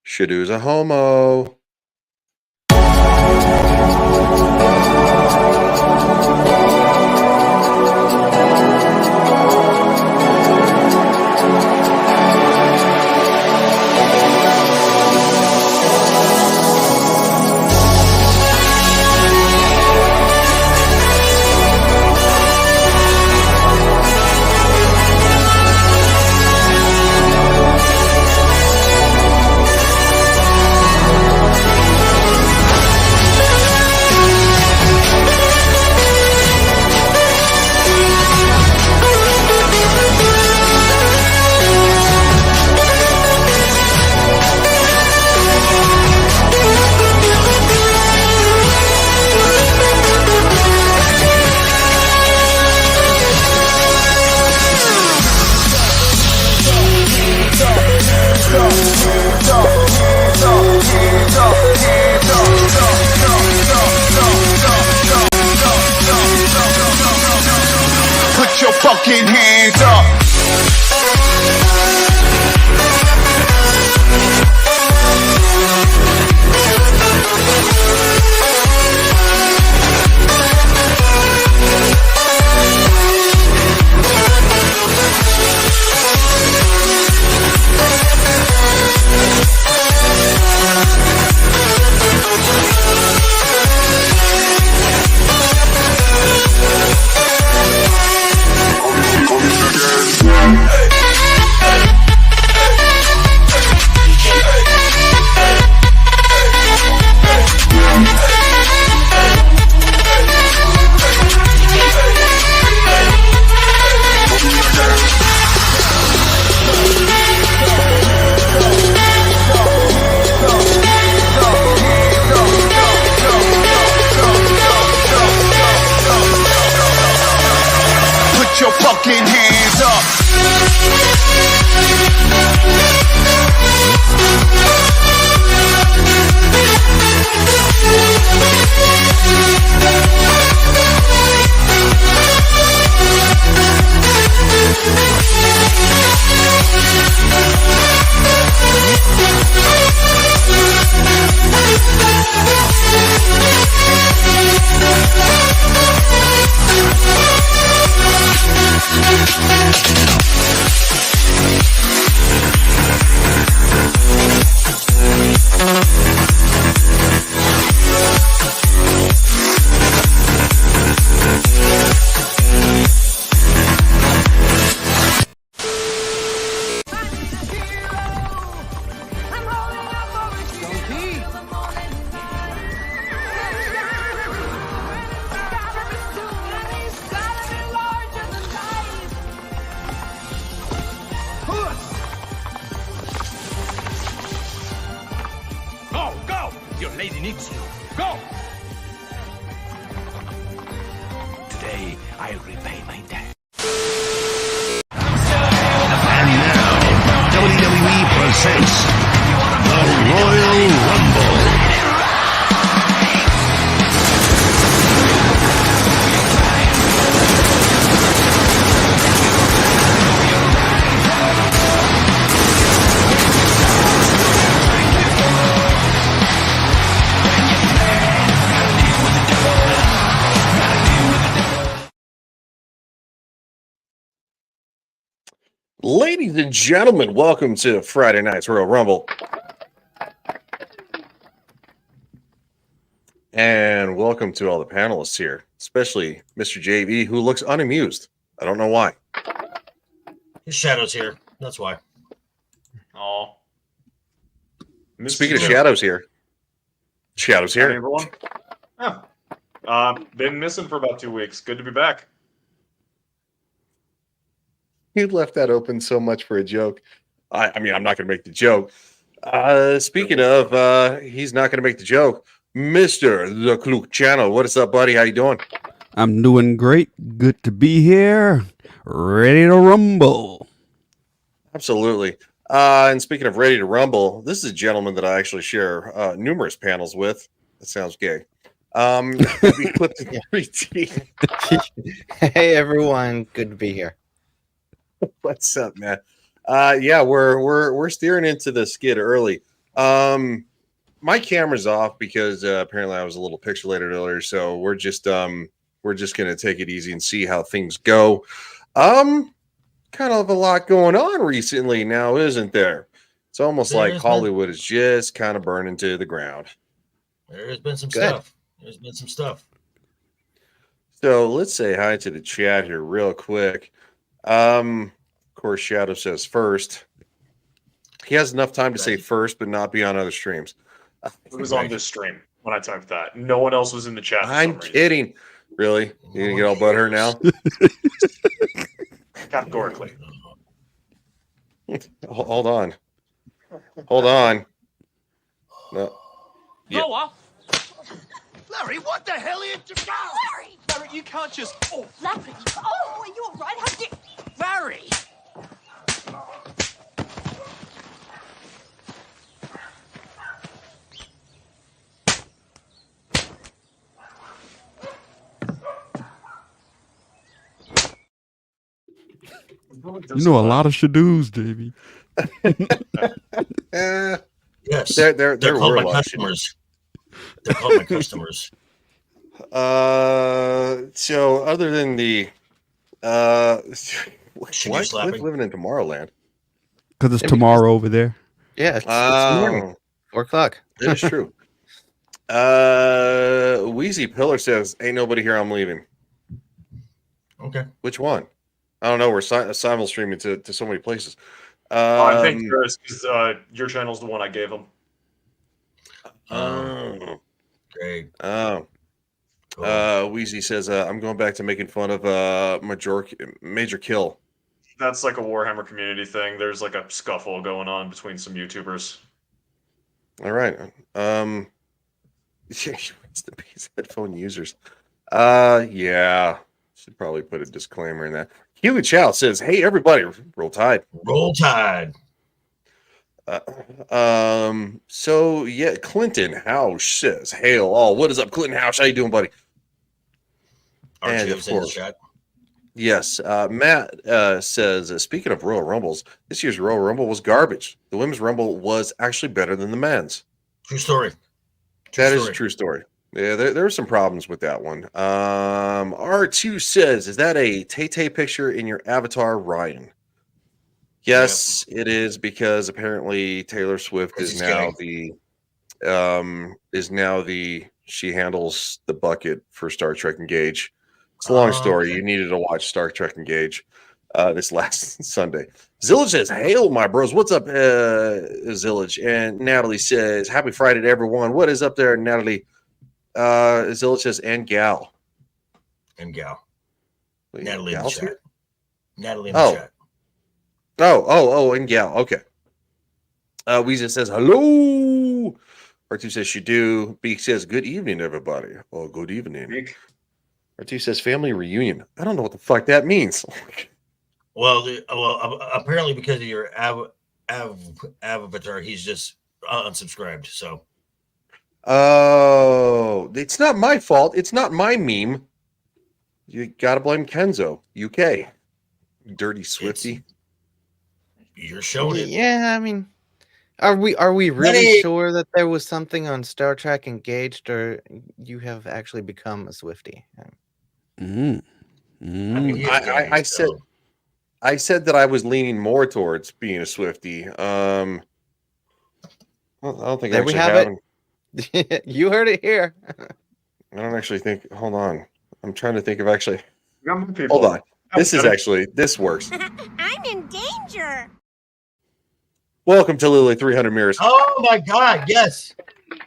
Shadoo's a homo. Put your fucking hands up. Put your fucking hands up. Your lady needs you. Go! Today, I repay my debt. And now, WWE presents the Royal Rumble. Ladies and gentlemen, welcome to Friday Night's Royal Rumble. And welcome to all the panelists here, especially Mr. JV, who looks unamused. I don't know why. His shadow's here. That's why. Oh. Speaking of shadows here. Shadows Hi, here. everyone. Been missing for about 2 weeks. Good to be back. You left that open so much for a joke. I mean, I'm not going to make the joke. Speaking of, he's not going to make the joke. Mr. The Kluk Channel. What is up, buddy? How you doing? I'm doing great. Good to be here. Ready to rumble. Absolutely. And speaking of ready to rumble, this is a gentleman that I actually share numerous panels with. That sounds gay. We clipped the 3T. Hey everyone, good to be here. What's up, man? Yeah, we're steering into the skid early. My camera's off because apparently I was a little pixelated earlier, so we're just gonna take it easy and see how things go. Kind of a lot going on recently now, isn't there? It's almost like Hollywood is just kind of burning to the ground. There's been some Good. stuff. There's been some stuff. So let's say hi to the chat here real quick. Of course, Shadow says first. He has enough time to say first, but not be on other streams. It was on this stream when I typed that. No one else was in the chat. I'm kidding. Really? You gonna get all butthurt now? Categorically. Hold on. Hold on. No. Yeah. Go off. Larry, what the hell are you doing? Larry! Larry, you can't just. Oh, Larry! Oh, are you all right? How did... Larry! You know a lot of shadoos, Davey. Yes. They're called my customers. They're called my customers. So other than the why is Cliff living in Tomorrowland? Because it's tomorrow over there. Yeah, it's morning. 4 o'clock. It is true. Wheezy Pillar says, "Ain't nobody here. I'm leaving." Okay. Which one? I don't know. We're simul streaming to so many places. I think yours because your channel's the one I gave him. Oh, great. Oh, Cool. Wheezy says, "I'm going back to making fun of Major Kill." That's like a Warhammer community thing. There's like a scuffle going on between some YouTubers. All right. What's the base headphone users? Yeah. Should probably put a disclaimer in that. Huey Chow says, "Hey everybody, roll tide." Roll Tide. So yeah, Clinton House says, "Hail all." What is up, Clinton House? How you doing, buddy? And of Archie's in the course, chat. yes. Matt says, speaking of Royal Rumbles, this year's Royal Rumble was garbage. The women's Rumble was actually better than the men's. True story. That is a true story. Yeah, there are some problems with that one. R2 says, "Is that a Tay-Tay picture in your avatar, Ryan?" Yes, it is, because apparently Taylor Swift is now she handles the bucket for Star Trek Engage. It's a long story. Okay. You needed to watch Star Trek Engage this last Sunday. Zillage says, "Hail, my bros." What's up, Zillage? And Natalie says, "Happy Friday to everyone." What is up there, Natalie? Zillage says, "And gal." And gal. Wait, Natalie in the gal's chat. here? Natalie in the chat. Oh, and gal. Okay. Weezer says, "Hello." R2 says, "She do." Beak says, "Good evening, everybody." Oh, good evening. Beak. R2 says, "Family reunion." I don't know what the fuck that means. Well, apparently because of your avatar, he's just unsubscribed. So. Oh, it's not my fault. It's not my meme. You gotta blame Kenzo, UK. Dirty Swifty. You're showing it. Yeah, I mean, are we really Hey! sure that there was something on Star Trek Engaged, or you have actually become a Swiftie? Mm. Mm. I said that I was leaning more towards being a Swifty. I don't think There I we actually have have. it. You heard it here. I don't actually think. Hold on. I'm trying to think of actually. We got more people. Hold on. This works. I'm in danger. Welcome to Lily 300 Mirrors. Oh my God! Yes.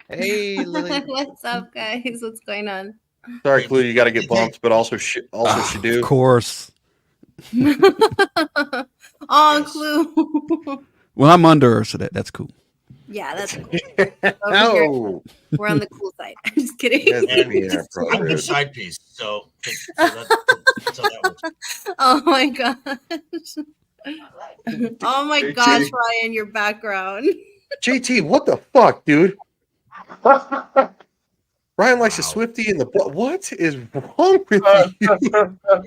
Hey, Lily. What's up, guys? What's going on? Sorry, Clue, you got to get bumped, but also she do. Of course. Oh, Clue. Well, I'm under her, so that's cool. Yeah, that's cool. Over here, No. we're on the cool side. I'm just kidding. That's And being I'm the inappropriate. side piece. So that's how that works. Oh my gosh. Oh my gosh, Ryan, your background. JT, what the fuck, dude? Ryan likes a Swifty in the butt. What is wrong with you,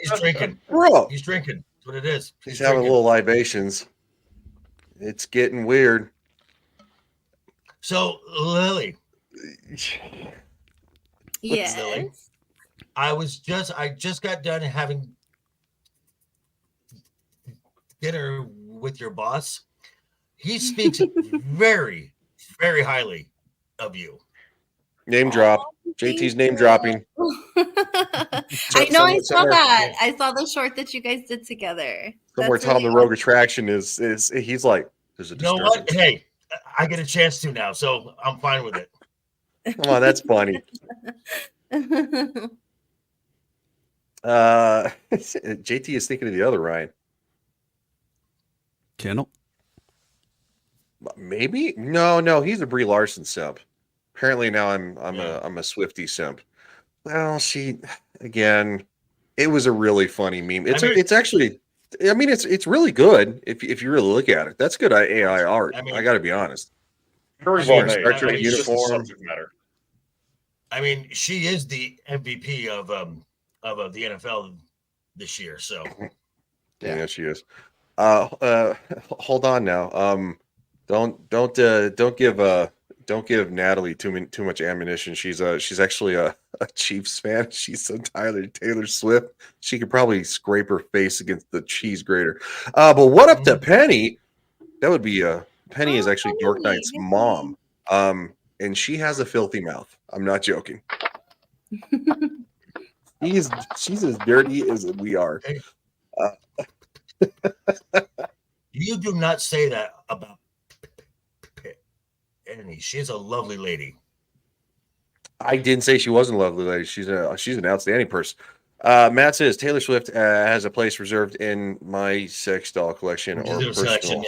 He's drinking. bro? He's drinking. That's what it is. He's having drinking. little libations. It's getting weird. So Lily, Yes. Lily? I just got done having dinner with your boss. He speaks very, very highly of you. Name drop. JT's name dropping. I know. I saw that. I saw the short that you guys did together. Somewhere That's Tom really the Rogue Attraction is he's like, there's a You know disturbance. what? Hey, I get a chance to now, so I'm fine with it. Come on, that's funny. JT is thinking of the other Ryan. Kendall. Maybe? No, he's a Brie Larson simp. Apparently now I'm a Swiftie simp. Well, again, it was a really funny meme. It's actually, I mean, it's really good if you really look at it. That's good AI art. I got to be honest. Very As well far as made. Star Trek It's just the uniform. subject matter. I mean, she is the MVP of the NFL this year. So Yeah, she is. Hold on now. Don't give Natalie too much ammunition. She's actually a Chiefs fan. She's so Taylor Swift. She could probably scrape her face against the cheese grater. But what up to Penny? That would be Penny is actually Dork Knight's mom. And she has a filthy mouth. I'm not joking. She's as dirty as we are. You do not say that about Penny. She's a lovely lady. I didn't say she wasn't a lovely lady. She's an outstanding person. Matt says Taylor Swift has a place reserved in my sex doll collection or personal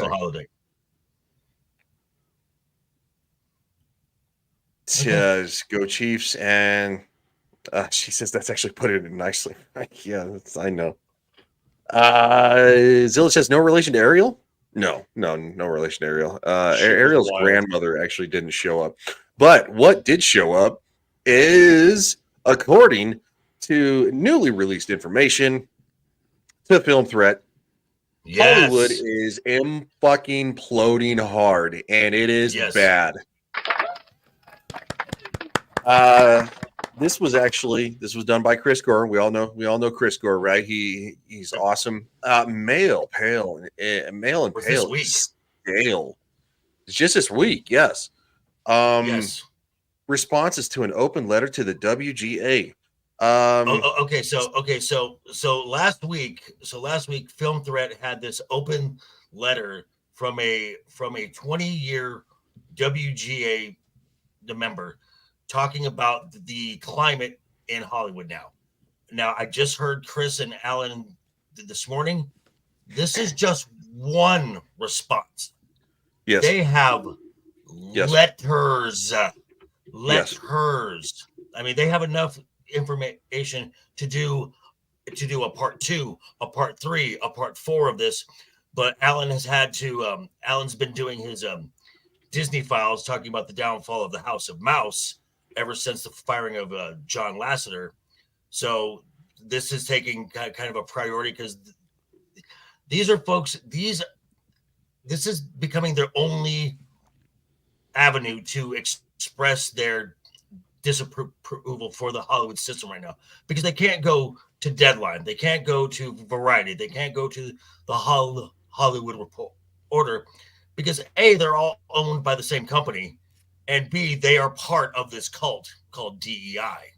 holiday. Says go Chiefs, and she says that's actually put it in nicely. Yeah, I know. Zilla says no relation to Ariel. No relation to Ariel. Ariel's grandmother actually didn't show up, but what did show up is, according to newly released information to Film Threat, Hollywood is fucking ploding hard, and it is bad. This was done by Chris Gore. We all know Chris Gore, right? He's awesome. Male and Pale. Scale. It's just this week, yes. Responses to an open letter to the WGA. So last week, Film Threat had this open letter from a 20-year WGA member talking about the climate in Hollywood now. Now, I just heard Chris and Alan this morning. This is just one response. Yes. They have letters. I mean, they have enough information to do a part 2, a part 3, a part 4 of this. But Alan has had to, Alan's been doing his Disney files talking about the downfall of the House of Mouse ever since the firing of John Lasseter. So this is taking kind of a priority because these are folks, this is becoming their only avenue to express their disapproval for the Hollywood system right now, because they can't go to Deadline, they can't go to Variety, they can't go to the Hollywood Reporter, because A, they're all owned by the same company, and B, they are part of this cult called DEI.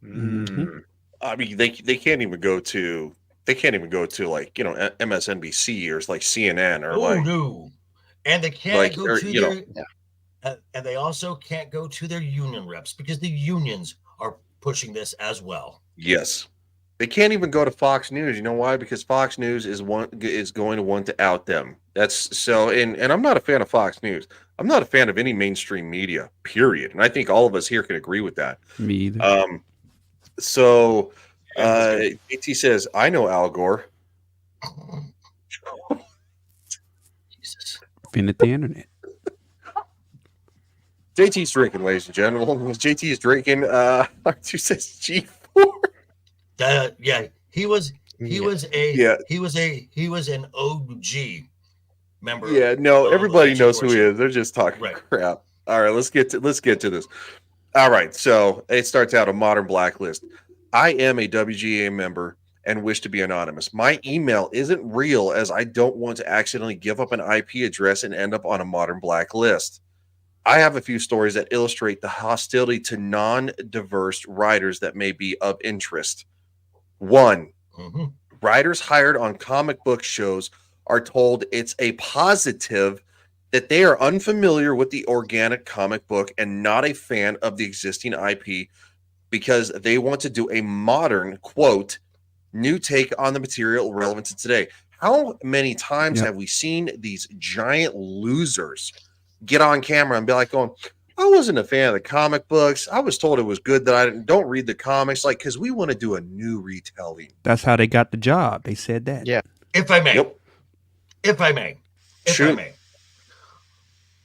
Mm-hmm. I mean, they can't even go to like, you know, MSNBC or like CNN or no. And they can't go to and they also can't go to their union reps because the unions are pushing this as well. Yes. They can't even go to Fox News. You know why? Because Fox News is going to want to out them. That's so, and I'm not a fan of Fox News. I'm not a fan of any mainstream media, period. And I think all of us here can agree with that. Me either. So AT says, I know Al Gore. Jesus. Been at the internet. JT's drinking, ladies and gentlemen. JT is drinking. R2 says G4. He was an OG member. Yeah, no, of everybody HG knows who he Worship. is. They're just talking Right. crap. All right, let's get to this. All right, so it starts out a modern blacklist. I am a WGA member and wish to be anonymous. My email isn't real as I don't want to accidentally give up an IP address and end up on a modern blacklist. I have a few stories that illustrate the hostility to non-diverse writers that may be of interest. One, Mhm. writers hired on comic book shows are told it's a positive that they are unfamiliar with the organic comic book and not a fan of the existing IP because they want to do a modern, quote, new take on the material relevant to today. How many times Yep. have we seen these giant losers get on camera and be like, going, I wasn't a fan of the comic books. I was told it was good that I don't read the comics, like, because we want to do a new retelling. That's how they got the job. They said that. Yeah. If I may, Yep. if I may, Shoot.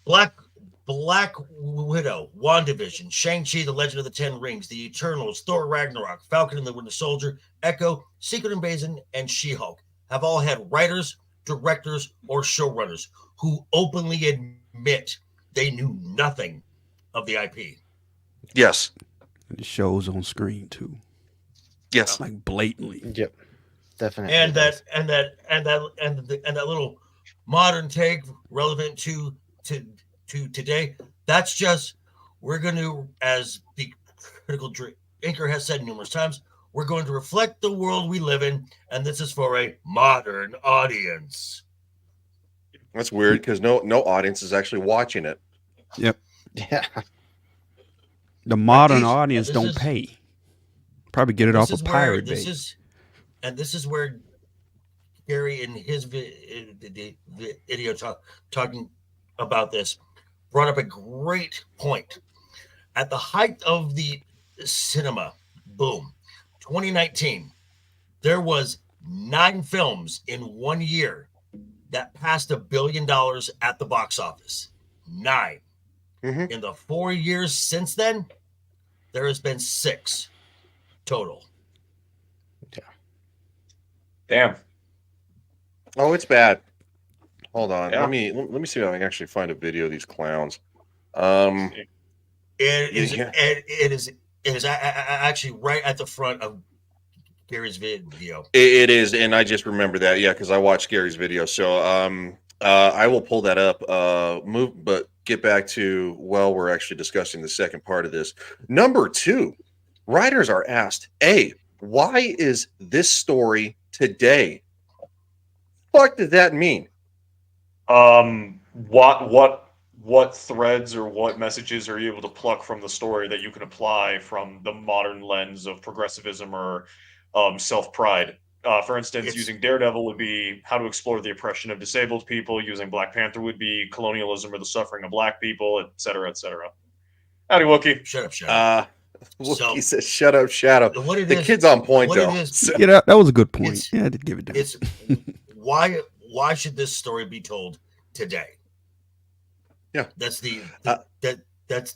Black Widow, WandaVision, Shang-Chi, The Legend of the Ten Rings, The Eternals, Thor Ragnarok, Falcon and the Winter Soldier, Echo, Secret Invasion, and She-Hulk have all had writers, directors, or showrunners who openly admit they knew nothing of the IP. Yes. And the shows on screen too. Yes. Like blatantly. Yep. Definitely. And that little modern take relevant to today, that's just, we're going to, as the critical inker has said numerous times, we're going to reflect the world we live in, and this is for a modern audience. That's weird because no audience is actually watching it. Yep. Yeah. The modern This audience don't is- pay. Probably get it This off is of where Pirate this Bay. this is where Gary in his video talking about this brought up a great point. At the height of the cinema boom, 2019, there was 9 films in 1 year that passed $1 billion at the box office. 9. Mhm. In the 4 years since then, there has been 6 total. Damn. Oh, it's bad. Hold on. Yeah. Let me see if I can actually find a video of these clowns. It is. Yeah. It is actually right at the front of Gary's video. It is, and I just remember that, yeah, because I watched Gary's video. So I will pull that up. But get back to, well, we're actually discussing the second part of this. Number 2, writers are asked, A, why is this story today? What does that mean? What threads or what messages are you able to pluck from the story that you can apply from the modern lens of progressivism or self-pride? For instance, using Daredevil would be how to explore the oppression of disabled people. Using Black Panther would be colonialism or the suffering of Black people, etc., etc. Howdy, Wookie. Shut up, Shadow. Wookie says, "Shut up, Shadow." What it The is- kid's on point, what it though. is- Yeah, that was a good point. It's- Yeah, I did give it down. It's why should this story be told today? Yeah, that's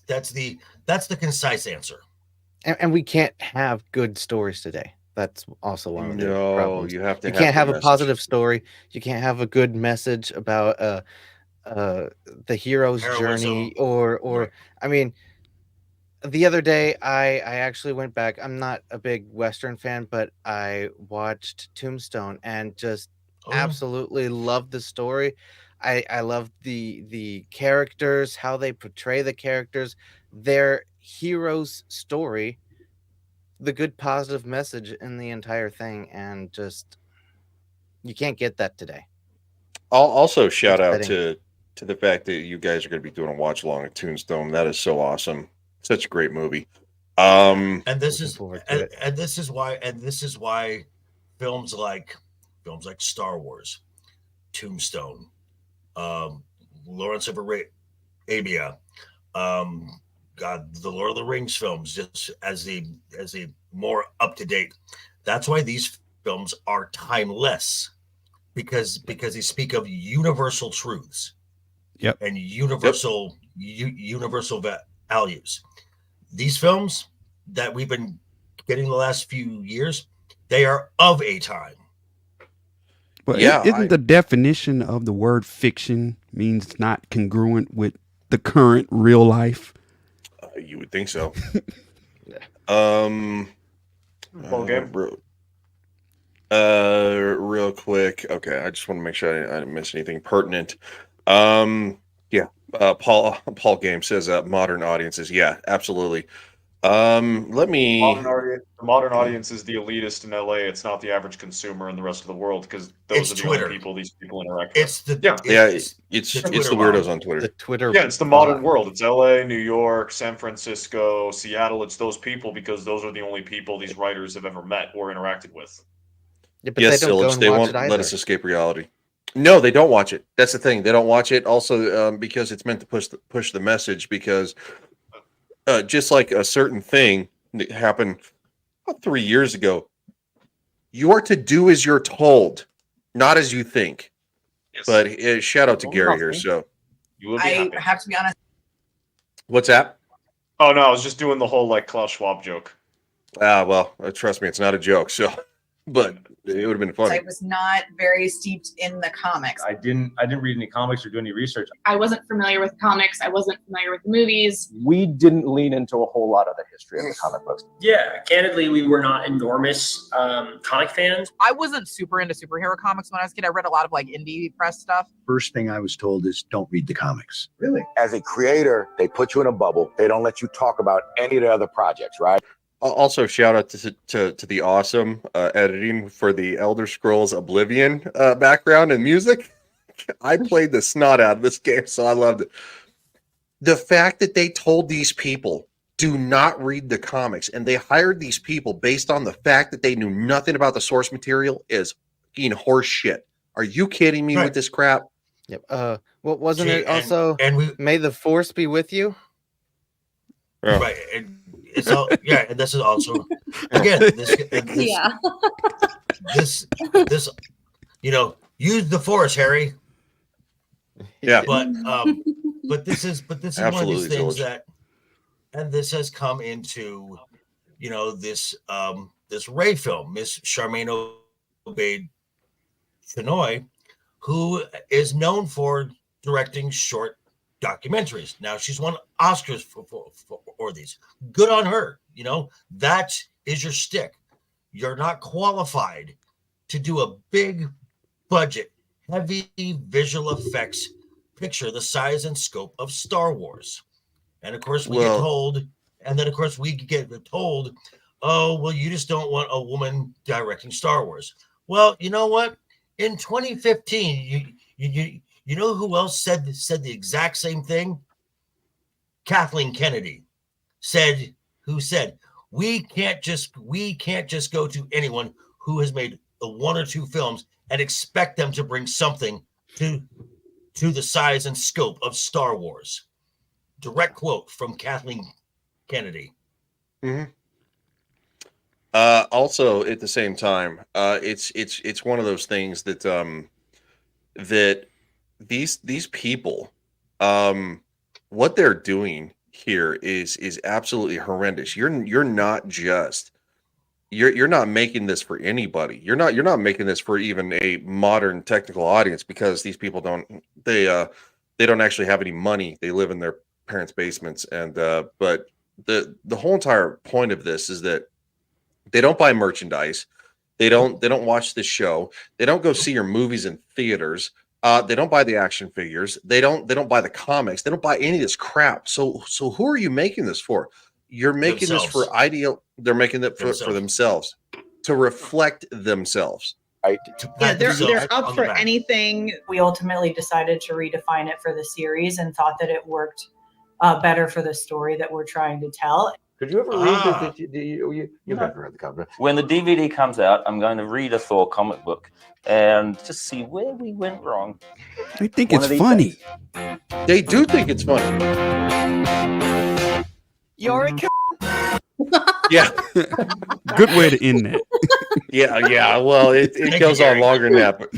that's the concise answer. And we can't have good stories today. That's also one of the No, problems. you have to You have can't the have a message. positive story. You can't have a good message about the hero's journey, or I mean, the other day I actually went back. I'm not a big Western fan, but I watched Tombstone and just absolutely loved the story. I love the characters, how they portray the characters, their hero's story, the good positive message in the entire thing, and just you can't get that today. I'll also shout It's out fitting. to the fact that you guys are going to be doing a watch along at Tombstone. That is so awesome. Such a great movie. And this is forward to and this is why films like Star Wars, Tombstone, Lawrence of Arabia, the Lord of the Rings films, just as the more up to date. That's why these films are timeless, because they speak of universal truths. Yep. And universal values. These films that we've been getting the last few years, they are of a time. But Yeah, isn't the definition of the word fiction means it's not congruent with the current real life? You would think so. Um, Ball game. real quick. Okay, I just want to make sure I didn't miss anything pertinent. Yeah. Paul Game says modern audiences. Yeah, absolutely. Let me. The modern audience is the elitist in LA. It's not the average consumer in the rest of the world because those It's are the Twitter. only people these people interact It's with. the It's the Twitter weirdos vibe. on Twitter. The Twitter. Yeah, it's the modern vibe. world. It's LA, New York, San Francisco, Seattle. It's those people because those are the only people these writers have ever met or interacted with. Yeah, but Yes, they don't go Sillage, and they watch won't it let either. us escape reality. No, they don't watch it. That's the thing. They don't watch it. Also, because it's meant to push the message. Because just like a certain thing that happened about 3 years ago, you are to do as you're told, not as you think. Yes. But shout out to Gary here. So, You will be happy. have to be honest. what's that? Oh no, I was just doing the whole like Klaus Schwab joke. Well, trust me, it's not a joke. So, but it would have been funny. I was not very steeped in the comics. I didn't read any comics or do any research. I wasn't familiar with comics. I wasn't familiar with the movies. We didn't lean into a whole lot of the history of the comic books. Yeah, candidly, we were not enormous comic fans. I wasn't super into superhero comics when I was a kid. I read a lot of like indie press stuff. First thing I was told is don't read the comics. Really? As a creator, they put you in a bubble. They don't let you talk about any of the other projects, right? Also, shout out to the awesome editing for the Elder Scrolls Oblivion background and music. I played the snot out of this game, so I loved it. The fact that they told these people do not read the comics, and they hired these people based on the fact that they knew nothing about the source material is fucking horse shit. Are you kidding me with this crap? Yep. What wasn't it also? And we May the force be with you. Yeah. Right. It's all and this is also again this use the force, Harry. Yeah. But this is one of these Absolutely, things George. that, and this has come into this this Ray film, Miss Charmaine Obaid Chinoy, who is known for directing short documentaries. Now she's won Oscars for these. Good on her. That is your stick. You're not qualified to do a big budget, heavy visual effects picture the size and scope of Star Wars. And of course we get told, oh, well, you just don't want a woman directing Star Wars. Well, you know what? In 2015, you know who else said the exact same thing? Kathleen Kennedy said we can't just go to anyone who has made one or two films and expect them to bring something to the size and scope of Star Wars. Direct quote from Kathleen Kennedy. Mm-hmm. Also, at the same time, it's one of those things that that these people, what they're doing here is absolutely horrendous. You're not making this for anybody. You're not making this for even a modern technical audience, because these people don't actually have any money. They live in their parents' basements, and but the whole entire point of this is that they don't buy merchandise. They don't watch the show. They don't go see your movies in theaters. They don't buy the action figures. They don't buy the comics. They don't buy any of this crap. So who are you making this for? You're making this for ideal. They're making it for themselves, to reflect themselves. Right. Yeah, they're up for anything. We ultimately decided to redefine it for the series and thought that it worked better for the story that we're trying to tell. Did you ever read you've never read the comic? When the DVD comes out, I'm going to read a Thor comic book and just see where we went wrong. They think it's funny. They do think it's funny. You're a Yeah. Good way to end that. Yeah. Well, it goes on longer than that. But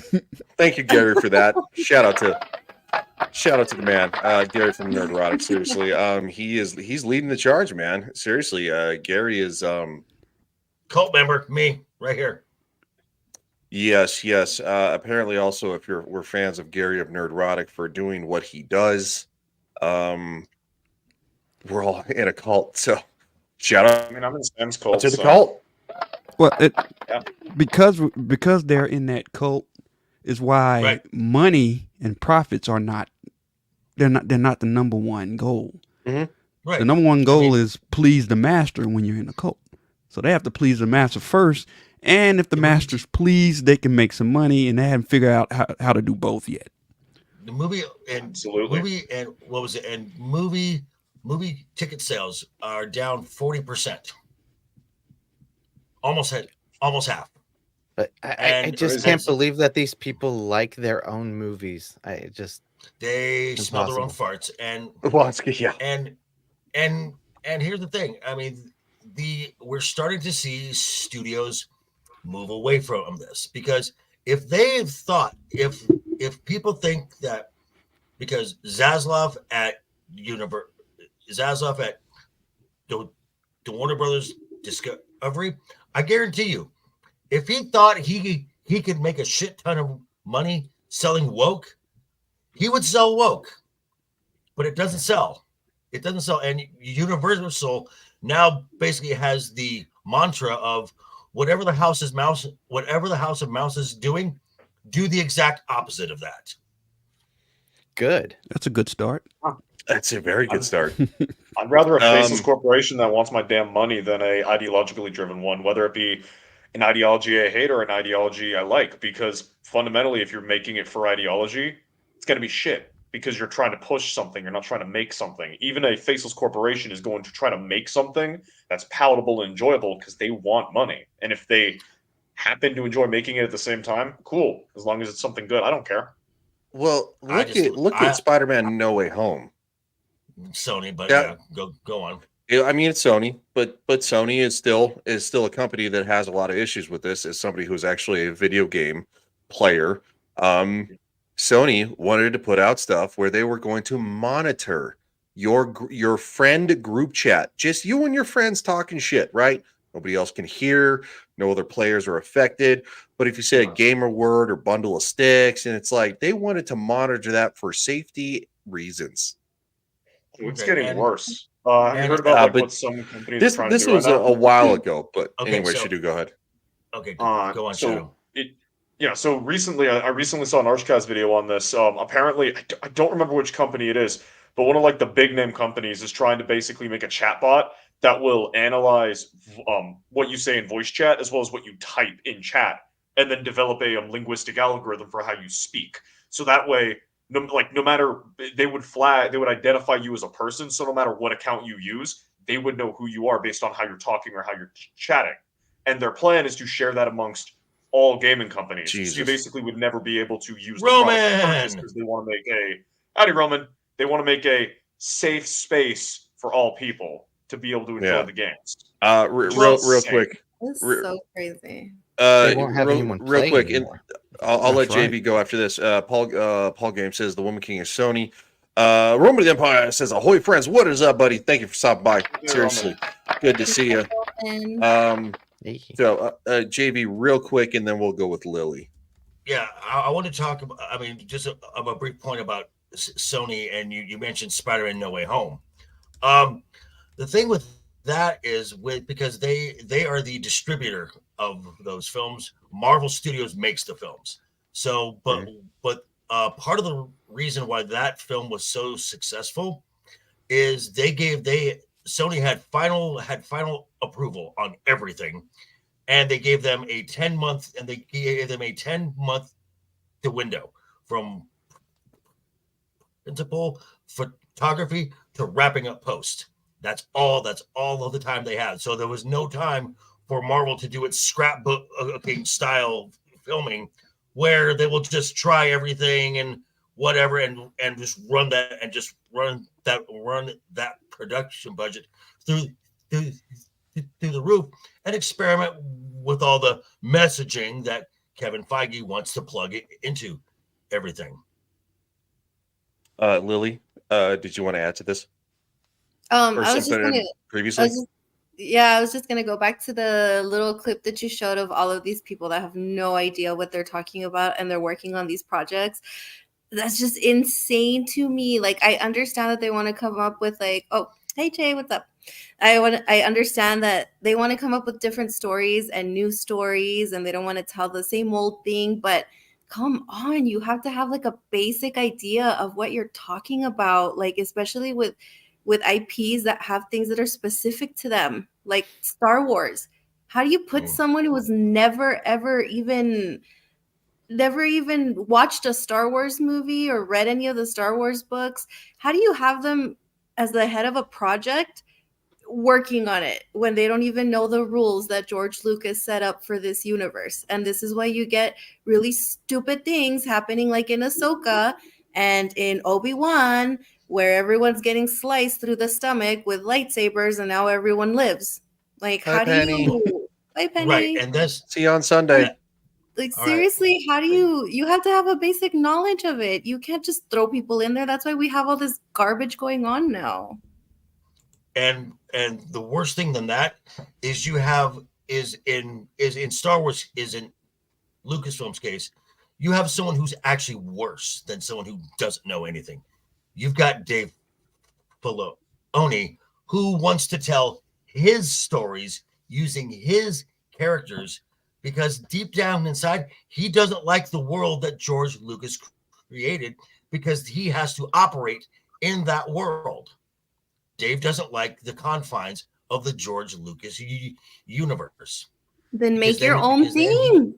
thank you, Gary, for that. Shout out to the man, Gary from Nerdrotic. Seriously, he's leading the charge, man. Seriously, Gary is cult member. Me right here. Yes, yes. Apparently, also, if we're fans of Gary of Nerdrotic for doing what he does, um, we're all in a cult. So, shout out I mean, I'm in Sam's cult, to the so cult. Well, yeah. because they're in that cult is why Right. money and profits are not they're not the number one goal. Mhm. Right. The number one goal is please the master when you're in a cult. So they have to please the master first, and if the master's pleased, they can make some money, and they haven't figured out how to do both yet. The movie and what was it? And movie ticket sales are down 40%. Almost half. But I just can't believe that these people like their own movies. They smell their own impossible. farts, and yeah. And here's the thing. I mean, we're starting to see studios move away from this, because if they thought, if people think that because Zaslav at the Warner Brothers Discovery, I guarantee you, if he thought he could make a shit ton of money selling woke, he would sell woke. But it doesn't sell. It doesn't sell. And Universal now basically has the mantra of whatever the House of Mouse is doing, do the exact opposite of that. Good. That's a good start. That's a very good start. I'd rather a faceless corporation that wants my damn money than a ideologically driven one, whether it be an ideology I hate or an ideology I like. Because fundamentally, if you're making it for ideology, it's going to be shit because you're trying to push something. You're not trying to make something. Even a faceless corporation is going to try to make something that's palatable and enjoyable because they want money. And if they happen to enjoy making it at the same time, cool. As long as it's something good, I don't care. Well, look at Spider-Man: No Way Home. Sony, but yeah, go on. I mean, it's Sony, but Sony is still a company that has a lot of issues with this. As somebody who's actually a video game player, Sony wanted to put out stuff where they were going to monitor your friend group chat, just you and your friends talking shit, right? Nobody else can hear. No other players are affected. But if you say a gamer word or bundle of sticks, and it's like they wanted to monitor that for safety reasons. It's getting worse. Have you heard about what some companies are trying to do? This was right now? a while ago, but Okay, anyway, so- Shadu, go ahead. Okay, go on, Shadow. So recently, I recently saw an Archcast video on this. Apparently, I don't remember which company it is, but one of like the big name companies is trying to basically make a chatbot that will analyze what you say in voice chat as well as what you type in chat, and then develop a linguistic algorithm for how you speak. So that way, no matter they would identify you as a person. So no matter what account you use, they would know who you are based on how you're talking or how you're chatting. And their plan is to share that amongst all gaming companies. Jesus. So you basically would never be able to use Roman! the product purchase because they want to make howdy Roman. They want to make a safe space for all people to be able to enjoy the games. Real quick. This is so crazy. They won't have anyone real playing quick. anymore. I'll let That's right. JV go after this. Paul Game says the Woman King is Sony. Roman of the Empire says, "Ahoy, friends! What is up, buddy? Thank you for stopping by. Seriously, good to see you." So JV, real quick, and then we'll go with Lily. Yeah, I want to talk about. I mean, just a brief point about Sony, and you mentioned Spider-Man: No Way Home. The thing with that is because they are the distributor of those films. Marvel Studios makes the films. So, but part of the reason why that film was so successful is Sony had final approval on everything, and they gave them a 10-month window from principal photography to wrapping up post. That's all of the time they had. So there was no time for Marvel to do its scrapbook style filming where they will just try everything and whatever and just run that production budget through the roof and experiment with all the messaging that Kevin Feige wants to plug it into everything. Lily, did you want to add to this? I Or was just something gonna previously? Yeah, I was just gonna go back to the little clip that you showed of all of these people that have no idea what they're talking about and they're working on these projects. That's just insane to me. Like, I understand that they want to come up with like, oh, hey Jay, what's up? I understand that they want to come up with different stories and new stories and they don't want to tell the same old thing, but come on, you have to have like a basic idea of what you're talking about, like especially with IPs that have things that are specific to them, like Star Wars. How do you put someone who has never even watched a Star Wars movie or read any of the Star Wars books? How do you have them as the head of a project working on it when they don't even know the rules that George Lucas set up for this universe? And this is why you get really stupid things happening like in Ahsoka and in Obi-Wan, where everyone's getting sliced through the stomach with lightsabers and now everyone lives. Like, Bye, how do Penny. you... Bye, Penny. Right, and this. See you on Sunday. Like, All right. seriously, how do you have to have a basic knowledge of it. You can't just throw people in there. That's why we have all this garbage going on now. And the worst thing than that is in Star Wars, is in Lucasfilm's case, you have someone who's actually worse than someone who doesn't know anything. You've got Dave Filoni, who wants to tell his stories using his characters, because deep down inside, he doesn't like the world that George Lucas created, because he has to operate in that world. Dave doesn't like the confines of the George Lucas universe. Then make your own thing.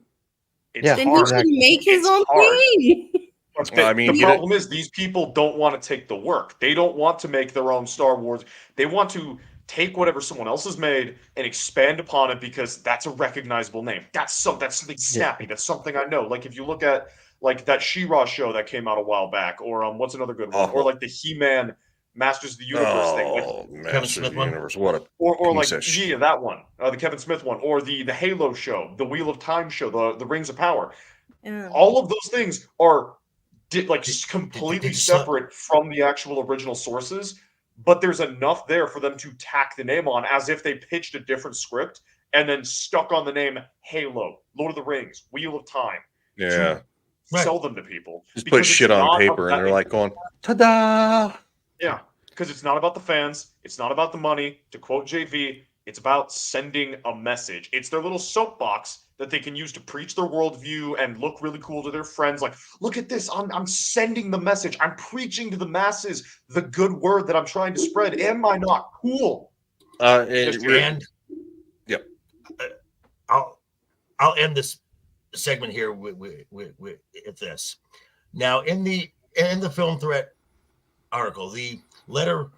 It's Then hard. he should make his It's own hard. thing. But Well, I mean, the problem is these people don't want to take the work. They don't want to make their own Star Wars. They want to take whatever someone else has made and expand upon it because that's a recognizable name. That's something snappy. That's something I know. Like if you look at like that She-Ra show that came out a while back, or what's another good one? Or like the He-Man Masters of the Universe thing. Like Masters of the Universe. What a or like piece of shit. yeah, that one, the Kevin Smith one, or the Halo show, the Wheel of Time show, the Rings of Power. All of those things are completely separate from the actual original sources, but there's enough there for them to tack the name on as if they pitched a different script and then stuck on the name Halo, Lord of the Rings, Wheel of Time. Yeah. Sell them to people. Just Because put it's shit on not paper and about- they're like going, ta-da! Yeah, because it's not about the fans. It's not about the money. To quote JV, it's about sending a message. It's their little soapbox that they can use to preach their worldview and look really cool to their friends. Like, look at this. I'm sending the message. I'm preaching to the masses the good word that I'm trying to spread. Am I not cool? And yep. I'll end this segment here with this. Now, in the Film Threat article, the letter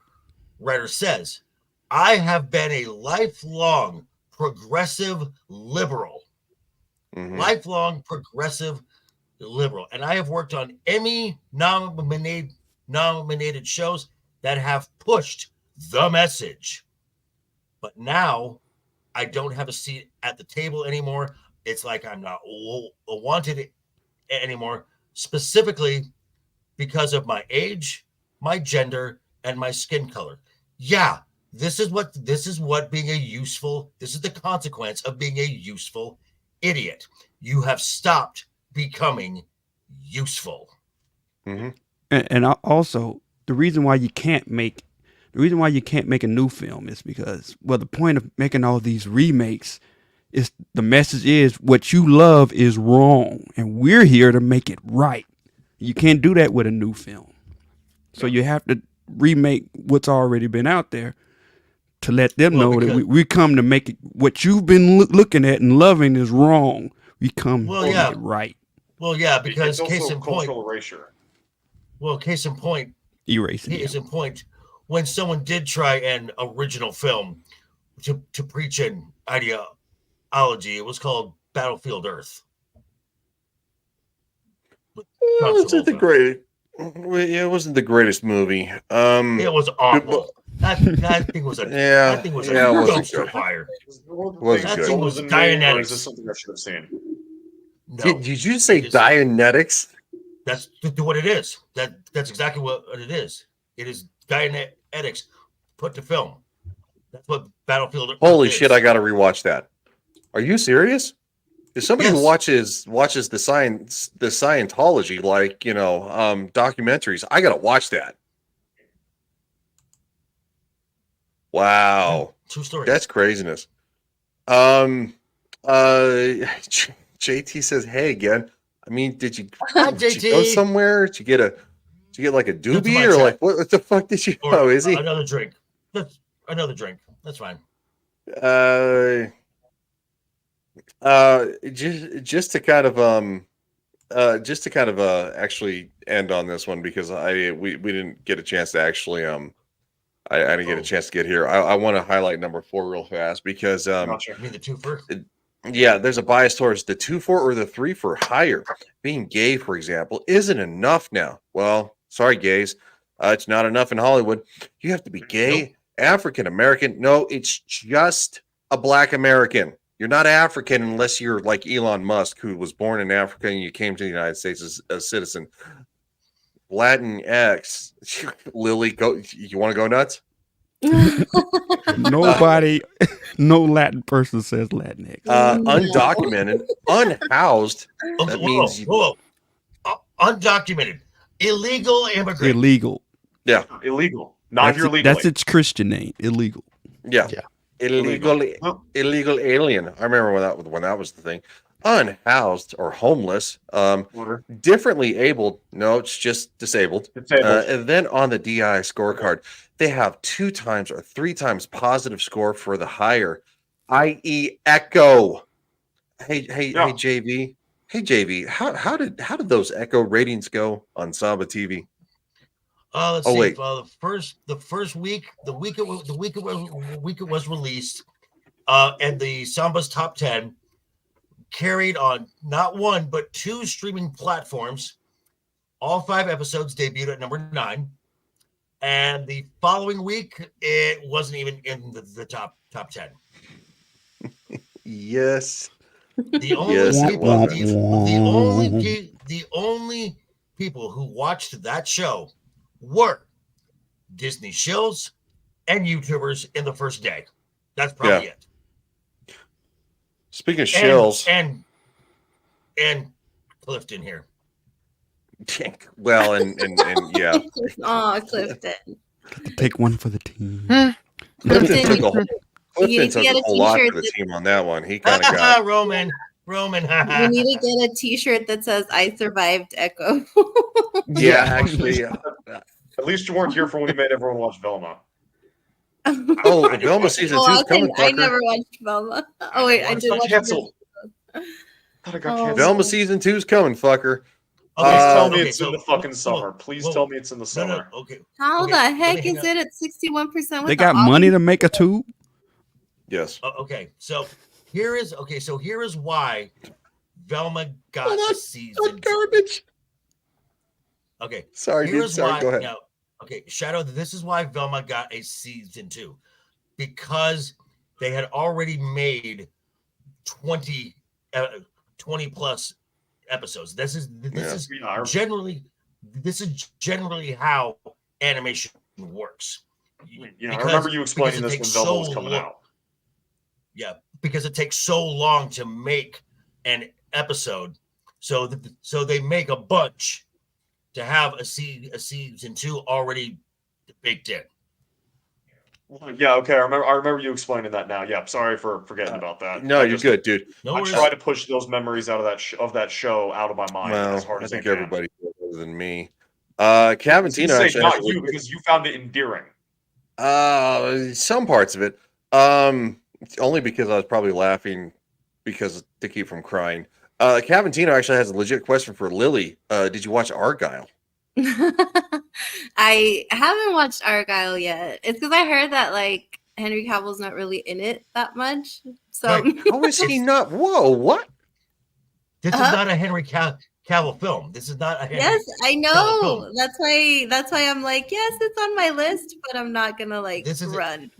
writer says, "I have been a lifelong progressive liberal." Lifelong progressive liberal. And I have worked on Emmy nominated shows that have pushed the message. But now I don't have a seat at the table anymore. It's like I'm not wanted anymore, specifically because of my age, my gender, and my skin color. Yeah, this is being a useful, this is the consequence of being a useful idiot. You have stopped becoming useful. And also, the reason why you can't make a new film is because, well, the point of making all these remakes is the message is what you love is wrong, and we're here to make it right. You can't do that with a new film. So you have to remake what's already been out there to let them know that we come to make it, what you've been looking at and loving is wrong. We come to make it right. Well, yeah, because it's case also in point. cultural erasure. Well, case in point. Erasing. Case in point. When someone did try an original film to preach an ideology, it was called Battlefield Earth. It wasn't the greatest movie. It was awful. That thing was a dumpster fire. That thing was Dianetics. Is this something I should have seen? No. Did you say Dianetics? That's what it is. That's exactly what it is. It is Dianetics put to film. That's what Battlefield. Holy Earth shit! is. I got to rewatch that. Are you serious? Is somebody who Yes. watches the Scientology, like, documentaries? I got to watch that. Wow, True story. that's craziness. JT says, "Hey again." I mean, did you go JT. somewhere? Did you get like a That's my doobie or chat. like what the fuck did you? Or Oh, is he? another drink? That's another drink. That's fine. Just to kind of actually end on this one, because we didn't get a chance to actually I didn't get a chance to get here. I want to highlight number 4 real fast because You mean the 2 first? yeah, there's a bias towards the 2 for or the 3 for hire. Being gay, for example, isn't enough now. Well, sorry, gays. It's not enough in Hollywood. You have to be gay, African American. No, it's just a Black American. You're not African unless you're like Elon Musk, who was born in Africa and you came to the United States as a citizen. Latin X. Lily, go. You want to go nuts? Nobody, no Latin person says Latinx. Undocumented, unhoused. That means undocumented, illegal immigrant. Illegal. Yeah, illegal. Not that's that's its Christian name. Illegal. Yeah. Illegal alien. I remember when that was the thing. Unhoused or homeless, differently abled. No, it's just disabled. And then on the DI scorecard, they have 2 times or 3 times positive score for the higher, i.e., Echo. Hey, JV. Hey, JV. How did those Echo ratings go on Samba TV? Let's see. Wait. The first week, the week it was released, and the Samba's top 10 carried on not 1 but 2 streaming platforms. All 5 episodes debuted at number 9, and the following week it wasn't even in the top 10. Yes. The only people who watched that show were Disney shills and YouTubers in the first day. That's probably it. Speaking of shills, and Clifton here. Well, and yeah. Oh, Clifton. Take one for the team. Clifton took a whole lot t-shirt for the team on that one. He kind of got Roman. You need to get a t-shirt that says "I survived Echo." Yeah, actually. At least you weren't here for when he made everyone watch Velma. Oh, Velma season 2 is coming. I never watched Velma. Oh wait, I did watch canceled. Velma season 2 is coming, fucker. Please tell me it's in the fucking summer. Please tell me it's in the summer. Okay. How the heck is it at 61%? They got money to make a 2? Yes. Okay, so here is why Velma got a season. Garbage. Okay. Sorry, dude. Here's Sorry, why, go ahead. Now, okay, Shadow, this is why Velma got a season 2. Because they had already made 20 plus episodes. This is generally how animation works. Yeah, I remember you explaining this when Velma was coming out. Yeah, because it takes so long to make an episode, so they make a bunch to have a season 2 already baked in. Yeah, okay. I remember you explaining that now. Yeah, sorry for forgetting about that. No, you're good, dude. I try to push those memories out of that show out of my mind as hard as I can. Everybody other than me. Cavantino actually not you because you found it endearing. Some parts of it. Only because I was probably laughing because to keep from crying. Cavantino actually has a legit question for Lily. Did you watch Argyle? I haven't watched Argyle yet. It's because I heard that like Henry Cavill's not really in it that much. So how is he not? Whoa, what? This is not a Henry Cavill film. This is not a Henry Yes, I Cavill know. film. That's why I'm like, yes, it's on my list, but I'm not gonna run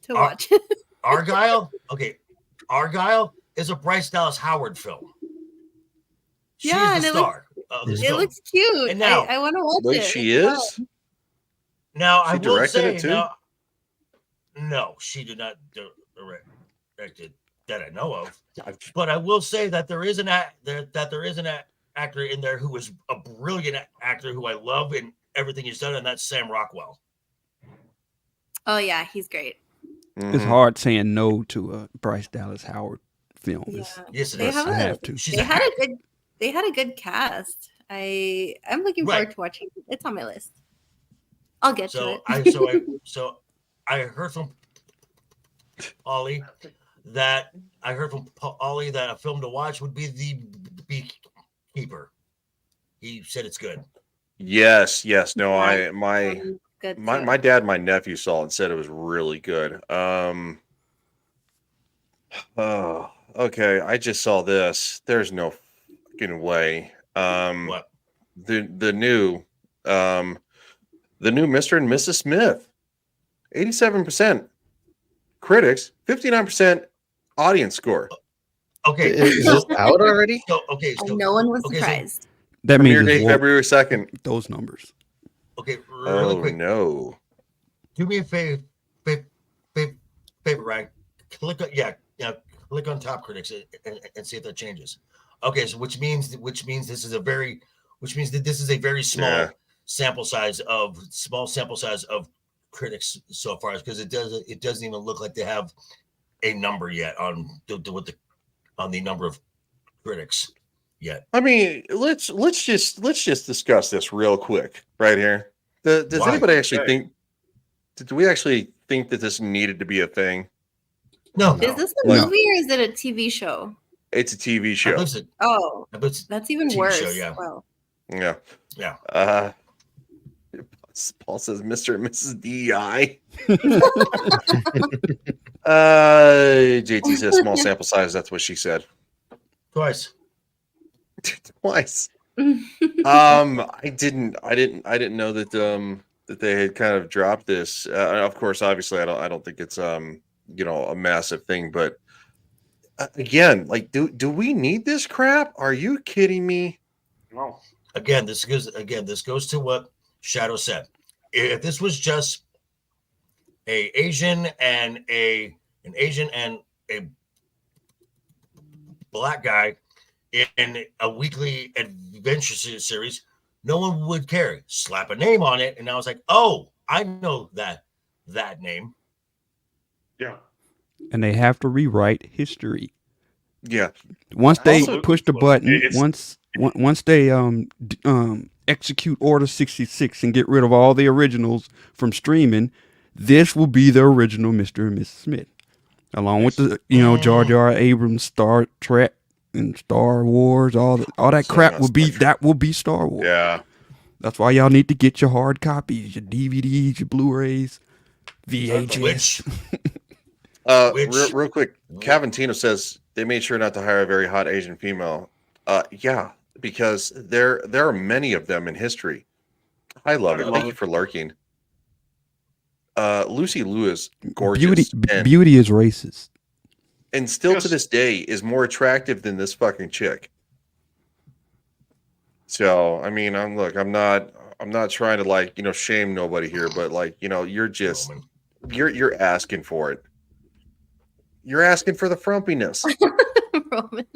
to watch it. Argyle? Okay. Argyle is a Bryce Dallas Howard film. She's Yeah, the and star of this it film. looks cute. And now, I want to watch Wait, it. she is? Now She I will directed say it too? No, she did not direct it that I know of. But I will say that there is an actor in there who is a brilliant actor who I love in everything he's done, and that's Sam Rockwell. Oh yeah, he's great. It's hard saying no to a Bryce Dallas Howard film. Yes, it They is. have I have to. they had a good cast. I'm looking forward to watching it. It's on my list. I'll get to it. I heard from Ollie that a film to watch would be The Beekeeper. He said it's good. Yes. No, Good my dad and my nephew saw it and said it was really good. Oh, okay. I just saw this. There's no fucking way. What? The new Mr. and Mrs. Smith. 87% critics, 59% audience score. Okay, Is this out already? So no one was surprised. That Premiere means date February 2nd. those numbers. Okay, really quick. No. Do me a favor, Ryan. Click on top critics and see if that changes. Okay, so which means that this is a very small sample size of critics so far, because it doesn't even look like they have a number yet on the number of critics yet. I mean, let's just discuss this real quick right here. Does anybody actually think? Do we actually think that this needed to be a thing? No. Is this a movie or is it a TV show? It's a TV show. Oh, that's even TV worse. show, yeah. Wow. Yeah. Paul says Mr. and Mrs. DEI. JT says small sample size. That's what she said. Twice. I didn't know that they had kind of dropped this. Of course, obviously, I don't think it's a massive thing, but again, like, do we need this crap? Are you kidding me? No. Again, this goes to what Shadow said. If this was just an Asian and a black guy in a weekly adventure series, no one would care. Slap a name on it, and I was like, oh, I know that name. Yeah. And they have to rewrite history. Yeah. Once they Absolutely. push the button, once they execute Order 66 and get rid of all the originals from streaming, this will be the original Mr. and Mrs. Smith, along with the Jar Jar Abrams, Star Trek, and Star Wars. All that crap will be Star Wars. Yeah. That's why y'all need to get your hard copies, your DVDs, your Blu-rays, VHS. Real quick, Cavantino says they made sure not to hire a very hot Asian female. Yeah, because there are many of them in history. I love it. Thank you for lurking. Lucy Lewis, gorgeous. Beauty is racist. And still to this day is more attractive than this fucking chick. So, I mean, I'm not trying to shame nobody here, but you're asking for it. You're asking for the frumpiness. Roman.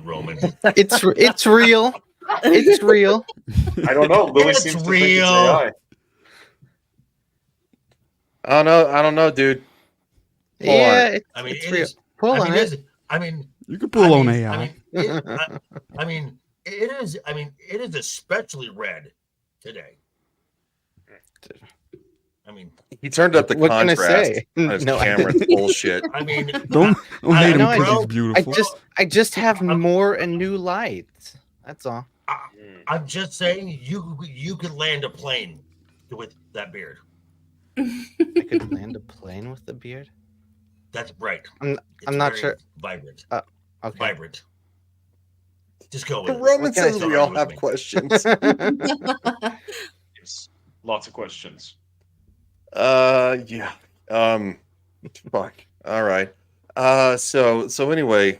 Roman. It's real. It's real. I don't know. Lily It's seems to real. think it's AI. I don't know, dude. Pull on it. I mean, it's it real. is. Pull I on mean, it. I mean, You can pull on AI. It is especially red today. I mean, He turned up the What can I contrast say? on his No, I camera. It's bullshit. I mean, Don't hate know, him because I he's beautiful. I just have more and new lights. That's all. I'm just saying you could land a plane with that beard. I could land a plane with the beard. That's right. I'm It's not very sure. Vibrant. Okay. Vibrant. Just go with it. Roman What can I says say? we all have questions. Yes. Lots of questions. Yeah. Fuck. All right. So anyway,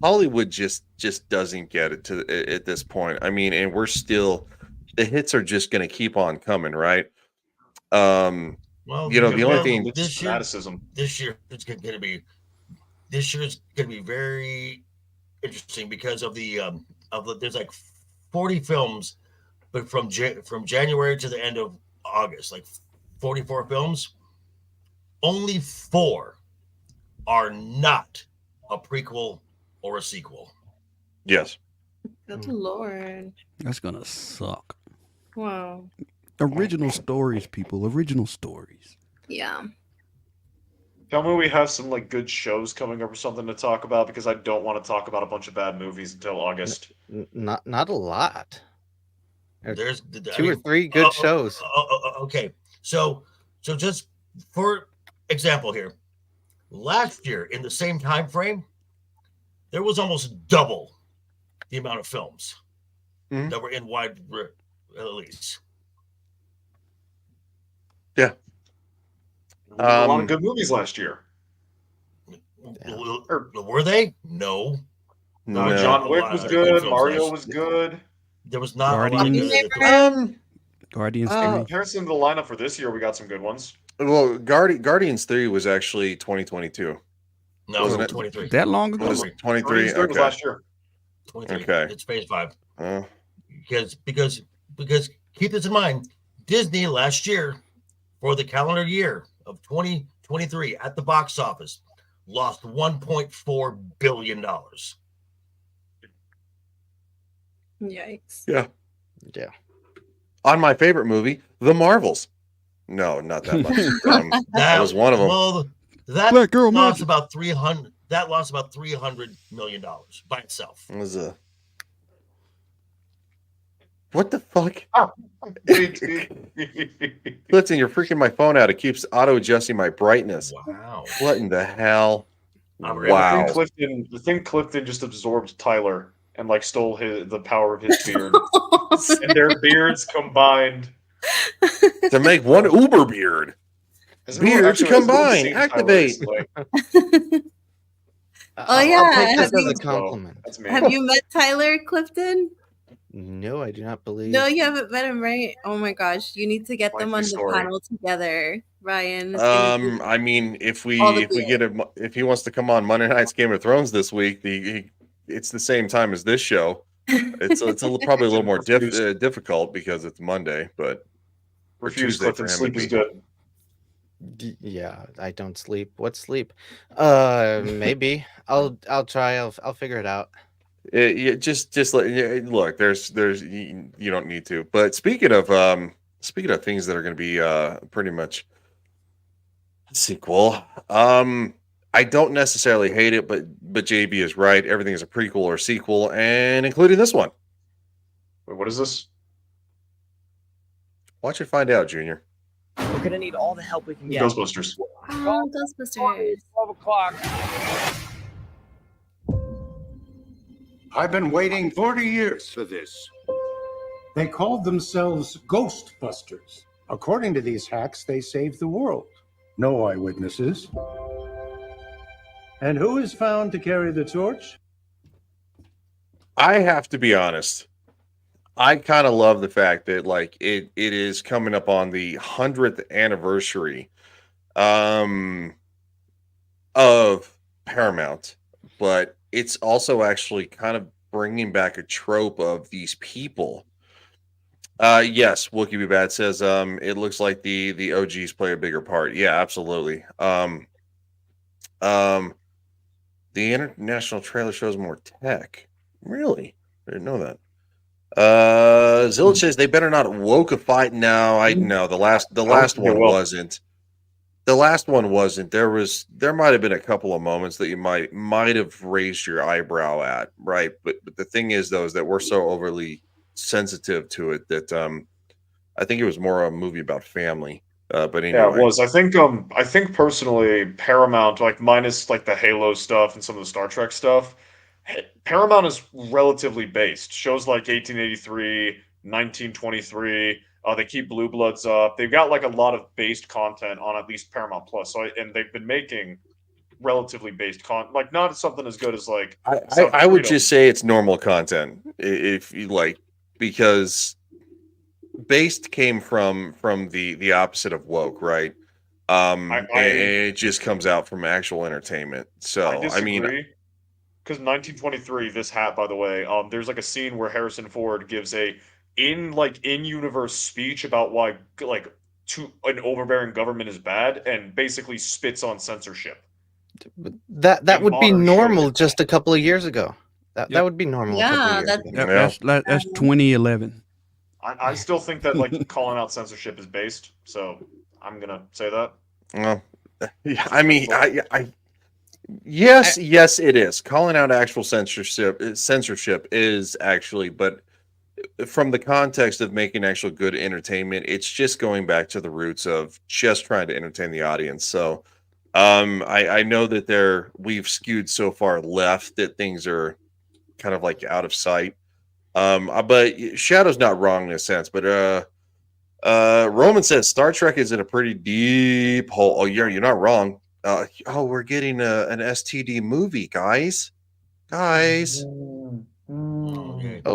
Hollywood just doesn't get it at this point. I mean, and we're still, the hits are just going to keep on coming, right? Well, you know, the only thing this year it's going to be very interesting because of there's like 40 films, but from January to the end of August, like 44 films, only 4 are not a prequel or a sequel. Yes. Good Lord. That's gonna suck. Wow. Original stories, people. Original stories. Yeah. Tell me we have some like good shows coming up or something to talk about, because I don't want to talk about a bunch of bad movies until August. Not a lot. There's two or three good shows. Okay, so just for example here, last year in the same time frame, there was almost double the amount of films that were in wide release. Yeah. A lot of good movies last year. Were they? No. John Wick was good. Mario was good. There was not Guardians. a lot of Guardians In 3. comparison to the lineup for this year, we got some good ones. Well, Guardians 3 was actually 2022. No, wasn't it? 23. That long ago? It was 23. Guardians 3 was Okay. last year. 23. Okay. It's phase 5. Because keep this in mind, Disney last year, for the calendar year of 2023 at the box office, lost $1.4 billion. Yikes. Yeah. Yeah. On my favorite movie, The Marvels. No, not that much. That was one of them. Well, that Black Girl lost Magic. about 300. That lost about $300 million by itself. It was a. What the fuck? Listen, you're freaking my phone out. It keeps auto adjusting my brightness. Wow. What in the hell? Wow. The thing Clifton just absorbed Tyler and like stole the power of his beard. And their beards combined To make one Uber beard. Beards combine. Activate. Oh yeah. I'll take Have this as you, a compliment. have you met Tyler Clifton? No, I do not believe. No, you haven't met him, right? Oh my gosh, you need to get them on the panel together, Ryan. It's gonna be I mean, if we all the get him, if he wants to come on Monday Night's Game of Thrones this week, it's the same time as this show. It's probably a little more difficult because it's Monday, but refuse Tuesday Clifton. for him Sleep would is be- good. Yeah, I don't sleep. What's sleep? Maybe I'll try. I'll figure it out. Just look. There's you don't need to. But speaking of things that are going to be pretty much a sequel, I don't necessarily hate it, but JB is right. Everything is a prequel or sequel, and including this one. Wait, what is this? Watch it, find out, Junior. We're gonna need all the help we can get. Ghostbusters. Oh, Ghostbusters. 12 o'clock. I've been waiting 40 years for this. They called themselves Ghostbusters. According to these hacks, they saved the world. No eyewitnesses. And who is found to carry the torch? I have to be honest. I kind of love the fact that like it is coming up on the 100th anniversary of Paramount, but it's also actually kind of bringing back a trope of these people. Yes, Wookie Be Bad says it looks like the OGs play a bigger part. Yeah, absolutely. The international trailer shows more tech. Really? I didn't know that. Zilch says they better not wokeify. No, I know the last one wasn't. The last one wasn't. There might have been a couple of moments that you might have raised your eyebrow at, right? But the thing is, though, is that we're so overly sensitive to it that I think it was more a movie about family. But anyway. Yeah, it was. I think personally, Paramount, like minus like the Halo stuff and some of the Star Trek stuff, Paramount is relatively based. Shows like 1883, 1923. They keep Blue Bloods up. They've got like a lot of based content on at least Paramount Plus. And they've been making relatively based content, like not something as good as like. I would just say it's normal content if you like, because based came from the opposite of woke, right? And it just comes out from actual entertainment. So I mean, because 1923, this hat, by the way, there's like a scene where Harrison Ford gives a in-universe speech about why an overbearing government is bad, and basically spits on censorship. That would be normal just a couple of years ago. That would be normal a couple of years ago. That's 2011. I still think that like calling out censorship is based, so I'm gonna say that. Well, yeah, I mean, yes, it is. Calling out actual censorship is actually, but from the context of making actual good entertainment, it's just going back to the roots of just trying to entertain the audience. So, I know that we've skewed so far left that things are kind of like out of sight. But Shadow's not wrong in a sense, but Roman says Star Trek is in a pretty deep hole. Oh, you're not wrong. We're getting an STD movie, guys. Oh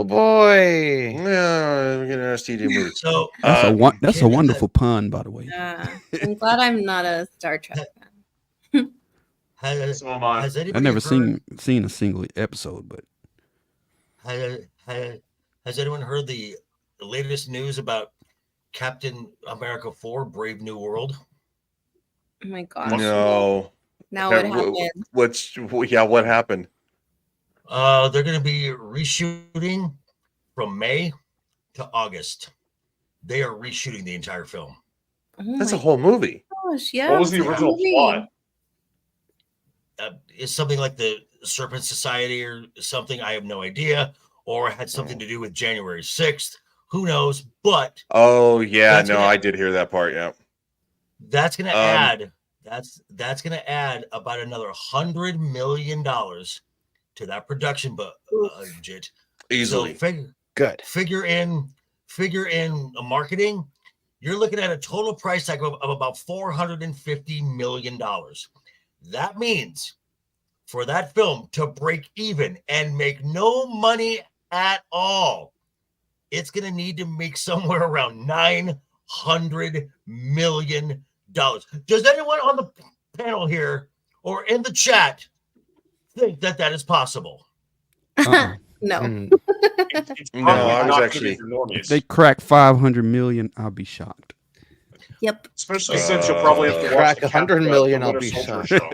boy. Yeah, we're getting an STD movie. So That's a wonderful pun, by the way. I'm glad I'm not a Star Trek fan. Has I've anybody never heard, seen a single episode, but has anyone heard the latest news about Captain America 4 Brave New World? Oh my gosh. No. Now what happened? What happened? They're going to be reshooting from May to August. They are reshooting the entire film. That's a whole movie. Gosh, yeah. What was the original plot? Is something like the Serpent Society or something? I have no idea. Or it had something to do with January 6th. Who knows? But oh yeah, no, I did hear that part. Yeah, that's going to add. That's going to add about another $100 million to that production budget. Easily. So good. Figure in a marketing. You're looking at a total price tag of about $450 million. That means for that film to break even and make no money at all, it's going to need to make somewhere around $900 million. Does anyone on the panel here or in the chat think that is possible? No. No, I was actually. If they crack 500 million, I'll be shocked. Yep. Especially since you'll probably have to crack watch 100 million, I'll Winter be Soldier shocked. show.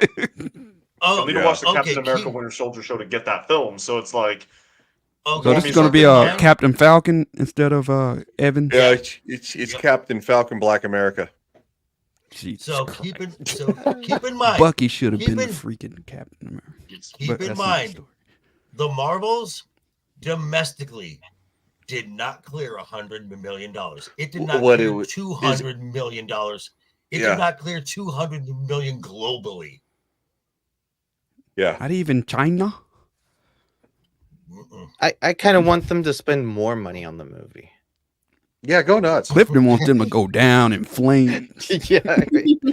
You'll need to watch the Captain America Winter Soldier show to get that film. So it's like. So this is going to be Captain Falcon instead of Evan. Yeah, it's Captain Falcon Black America. So keep in mind, Bucky should have been the freaking Captain America. Keep in mind, the Marvels domestically did not clear $100 million. It did not clear $200 million. It did not clear $200 million globally. Yeah. Not even China. I kind of want them to spend more money on the movie. Yeah, go nuts. Clifton wants them to go down in flames. Yeah.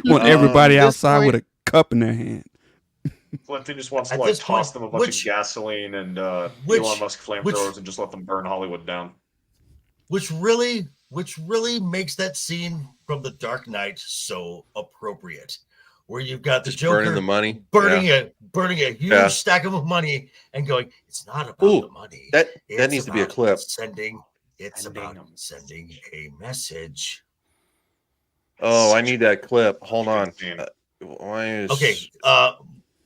Want everybody outside with a cup in their hand. Clifton just wants to toss them a bunch of gasoline and Elon Musk flamethrowers and just let them burn Hollywood down. Which really makes that scene from The Dark Knight so appropriate, where you've got the Joker burning the money, burning a huge stack of money, and going, "It's not about the money. That needs to be a clip." It's about sending a message. Oh, I need that clip. Hold on. Okay,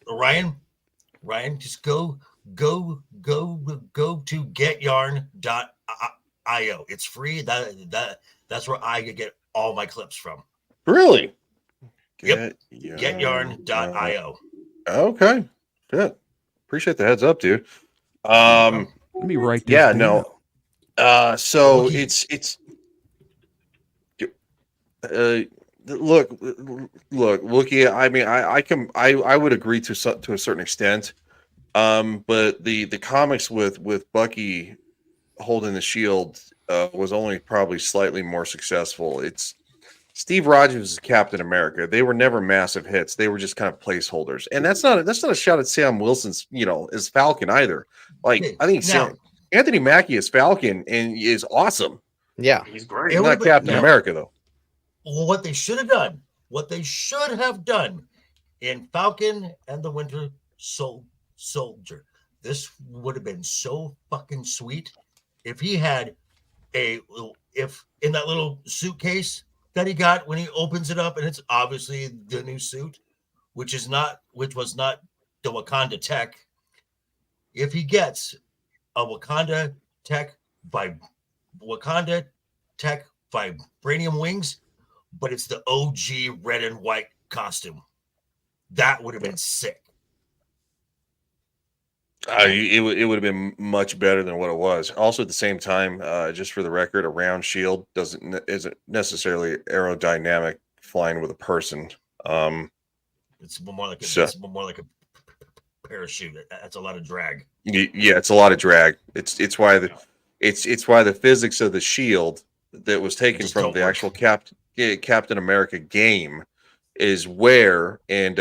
Ryan, just go to getyarn.io. It's free. That's where I get all my clips from. Really? Getyarn.io. Okay, good. Appreciate the heads up, dude. Let me write this down. No. So it's look. Yeah, I mean, I would agree to a certain extent. But the comics with Bucky holding the shield was only probably slightly more successful. It's Steve Rogers is Captain America. They were never massive hits. They were just kind of placeholders. And that's not a shot at Sam Wilson's, as Falcon either. Like, I think Anthony Mackie is Falcon and is awesome. Yeah, he's great. It Not would've been- Captain no. America though. Well, what they should have done in Falcon and the Winter Soldier, this would have been so fucking sweet if he had if in that little suitcase that he got when he opens it up and it's obviously the new suit, which was not the Wakanda tech. If he gets a Wakanda tech vibranium wings, but it's the OG red and white costume, that would have been sick. It would have been much better than what it was. Also, at the same time, just for the record, a round shield isn't necessarily aerodynamic flying with a person. It's more like a parachute. That's a lot of drag. Yeah, it's a lot of drag. It's why the physics of the shield that was taken from the actual Captain America game is where in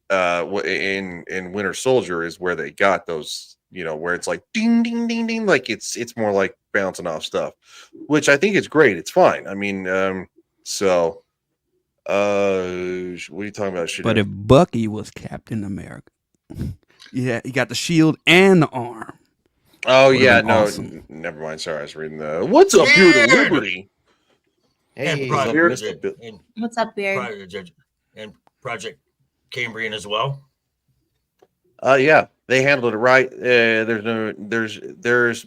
Winter Soldier is where they got those, where it's like ding ding ding ding, like it's more like bouncing off stuff, which I think is great. It's fine. I mean, what are you talking about? But if Bucky was Captain America, yeah, he got the shield and the arm. Oh yeah, no, awesome. Never mind. Sorry, I was reading the "What's up here to Liberty." Hey. What's up, Beard? And Project Cambrian as well. Yeah, they handled it right. There's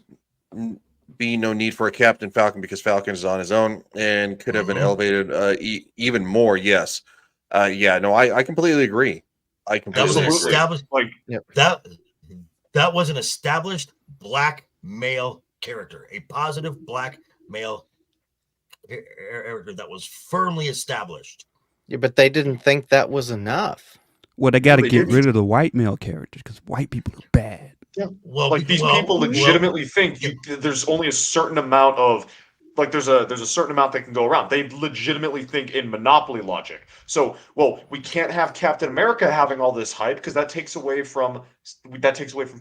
be no need for a Captain Falcon because Falcon is on his own and could have been elevated even more. Yes, yeah, no, I completely agree. I completely agree. That was an established black male character, a positive black male character that was firmly established. Yeah, but they didn't think that was enough. Well, they got to get rid of the white male characters because white people are bad. Yeah, these people legitimately think there's only a certain amount of there's a certain amount that can go around. They legitimately think in monopoly logic. So, we can't have Captain America having all this hype because that takes away from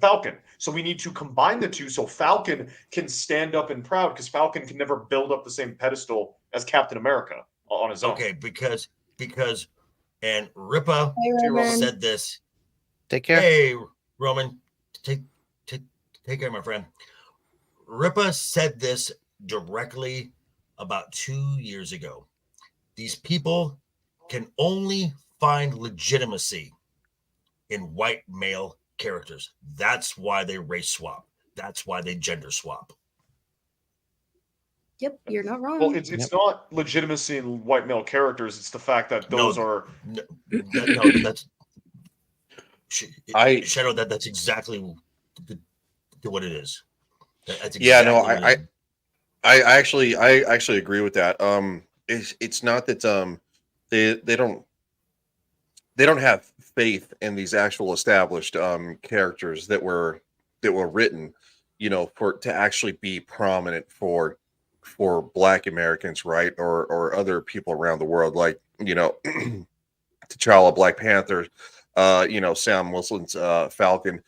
Falcon. So we need to combine the two so Falcon can stand up and proud because Falcon can never build up the same pedestal as Captain America on his own. Okay, because and Ripa said this. Take care. Hey, Roman, take care, my friend. Ripa said this directly about 2 years ago. These people can only find legitimacy in white male characters. That's why they race swap. That's why they gender swap. You're not wrong. Well, it's not legitimacy in white male characters. It's the fact that those are. That's Shadow. That's exactly what it is. That's exactly I actually agree with that. It's not that they don't have faith in these actual established characters that were written, to actually be prominent for Black Americans, right, or other people around the world, like T'Challa, Black Panther, Sam Wilson's Falcon.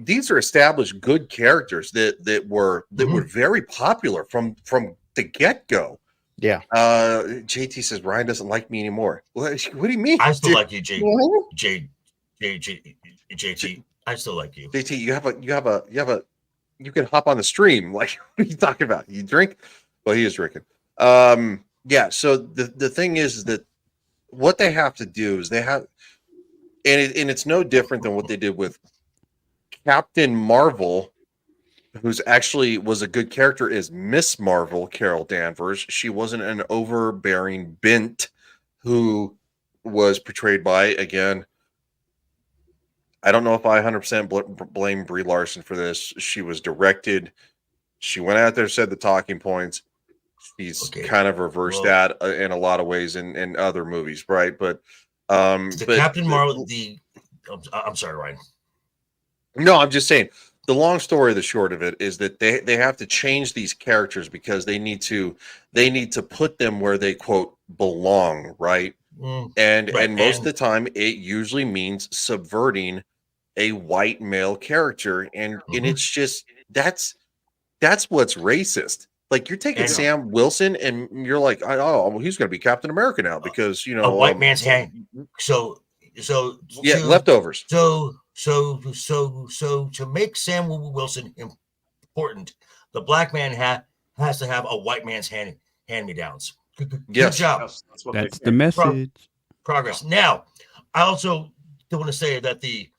These are established good characters that were very popular from the get-go. Yeah. JT says Ryan doesn't like me anymore. What do you mean? I still like you, JT. I still like you. JT, you can hop on the stream. Like, what are you talking about? You drink? Well, he is drinking. Yeah. So the thing is that what they have to do is and it's no different than what they did with Captain Marvel, who's actually was a good character, is Miss Marvel, Carol Danvers. She wasn't an overbearing bint who was portrayed by, again, I don't know if I 100% blame Brie Larson for this. She was directed. She went out there, said the talking points. She's kind of reversed that in a lot of ways in other movies, right? But Captain Marvel, I'm sorry, Ryan. No, I'm just saying the long story, the short of it is that they have to change these characters because they need to put them where they quote belong, right? And most of the time it usually means subverting a white male character, and it's just that's what's racist. Like you're taking And- Sam Wilson, and you're like, oh, well, he's going to be Captain America now because you know a white man's hand. So yeah, to- leftovers. So to make Sam Wilson important, the black man has to have a white man's hand me downs. Good Yes. job. That's what That's they the message. Progress. Now, I also want to say that the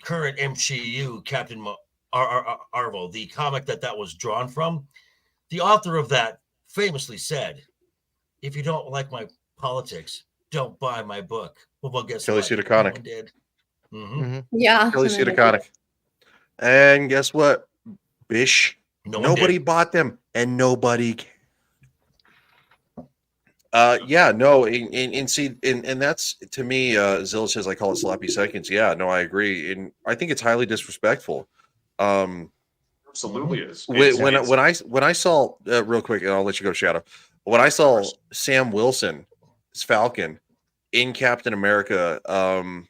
current MCU Captain Marvel, the comic that was drawn from, the author of that famously said, "If you don't like my politics, don't buy my book." Well, guess Kelly what? Sue No DeConnick. one did. Yeah. Kelly Sue DeConnick. And guess what? Bish. No one Nobody did. bought them, and nobody. Yeah, no, and see, and that's to me. Zilla says I call it sloppy seconds. Yeah, no, I agree, and I think it's highly disrespectful. Absolutely is. When I saw real quick, and I'll let you go, Shadow. When I saw Sam Wilson as Falcon in Captain America, the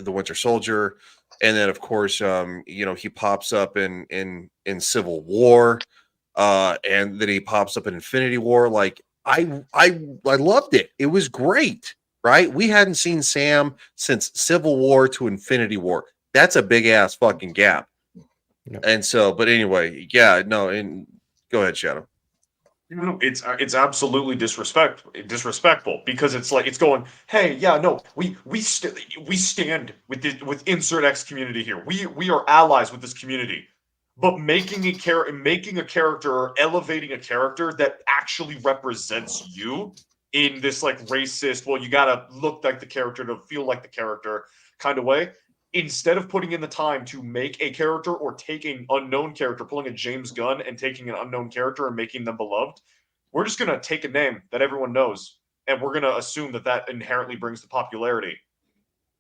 Winter Soldier, and then of course, he pops up in Civil War, and then he pops up in Infinity War. Like I loved it. It was great, right? We hadn't seen Sam since Civil War to Infinity War. That's a big ass fucking gap. And so, but anyway, yeah, no, and go ahead, Shadow. No, it's absolutely disrespectful because it's like it's going, hey, yeah, no, we stand with insert X community here. We are allies with this community, but making a character or elevating a character that actually represents you in this like racist, well, you gotta look like the character to feel like the character kind of way. Instead of putting in the time to make a character or taking unknown character, pulling a James Gunn and taking an unknown character and making them beloved, we're just going to take a name that everyone knows and we're going to assume that inherently brings the popularity.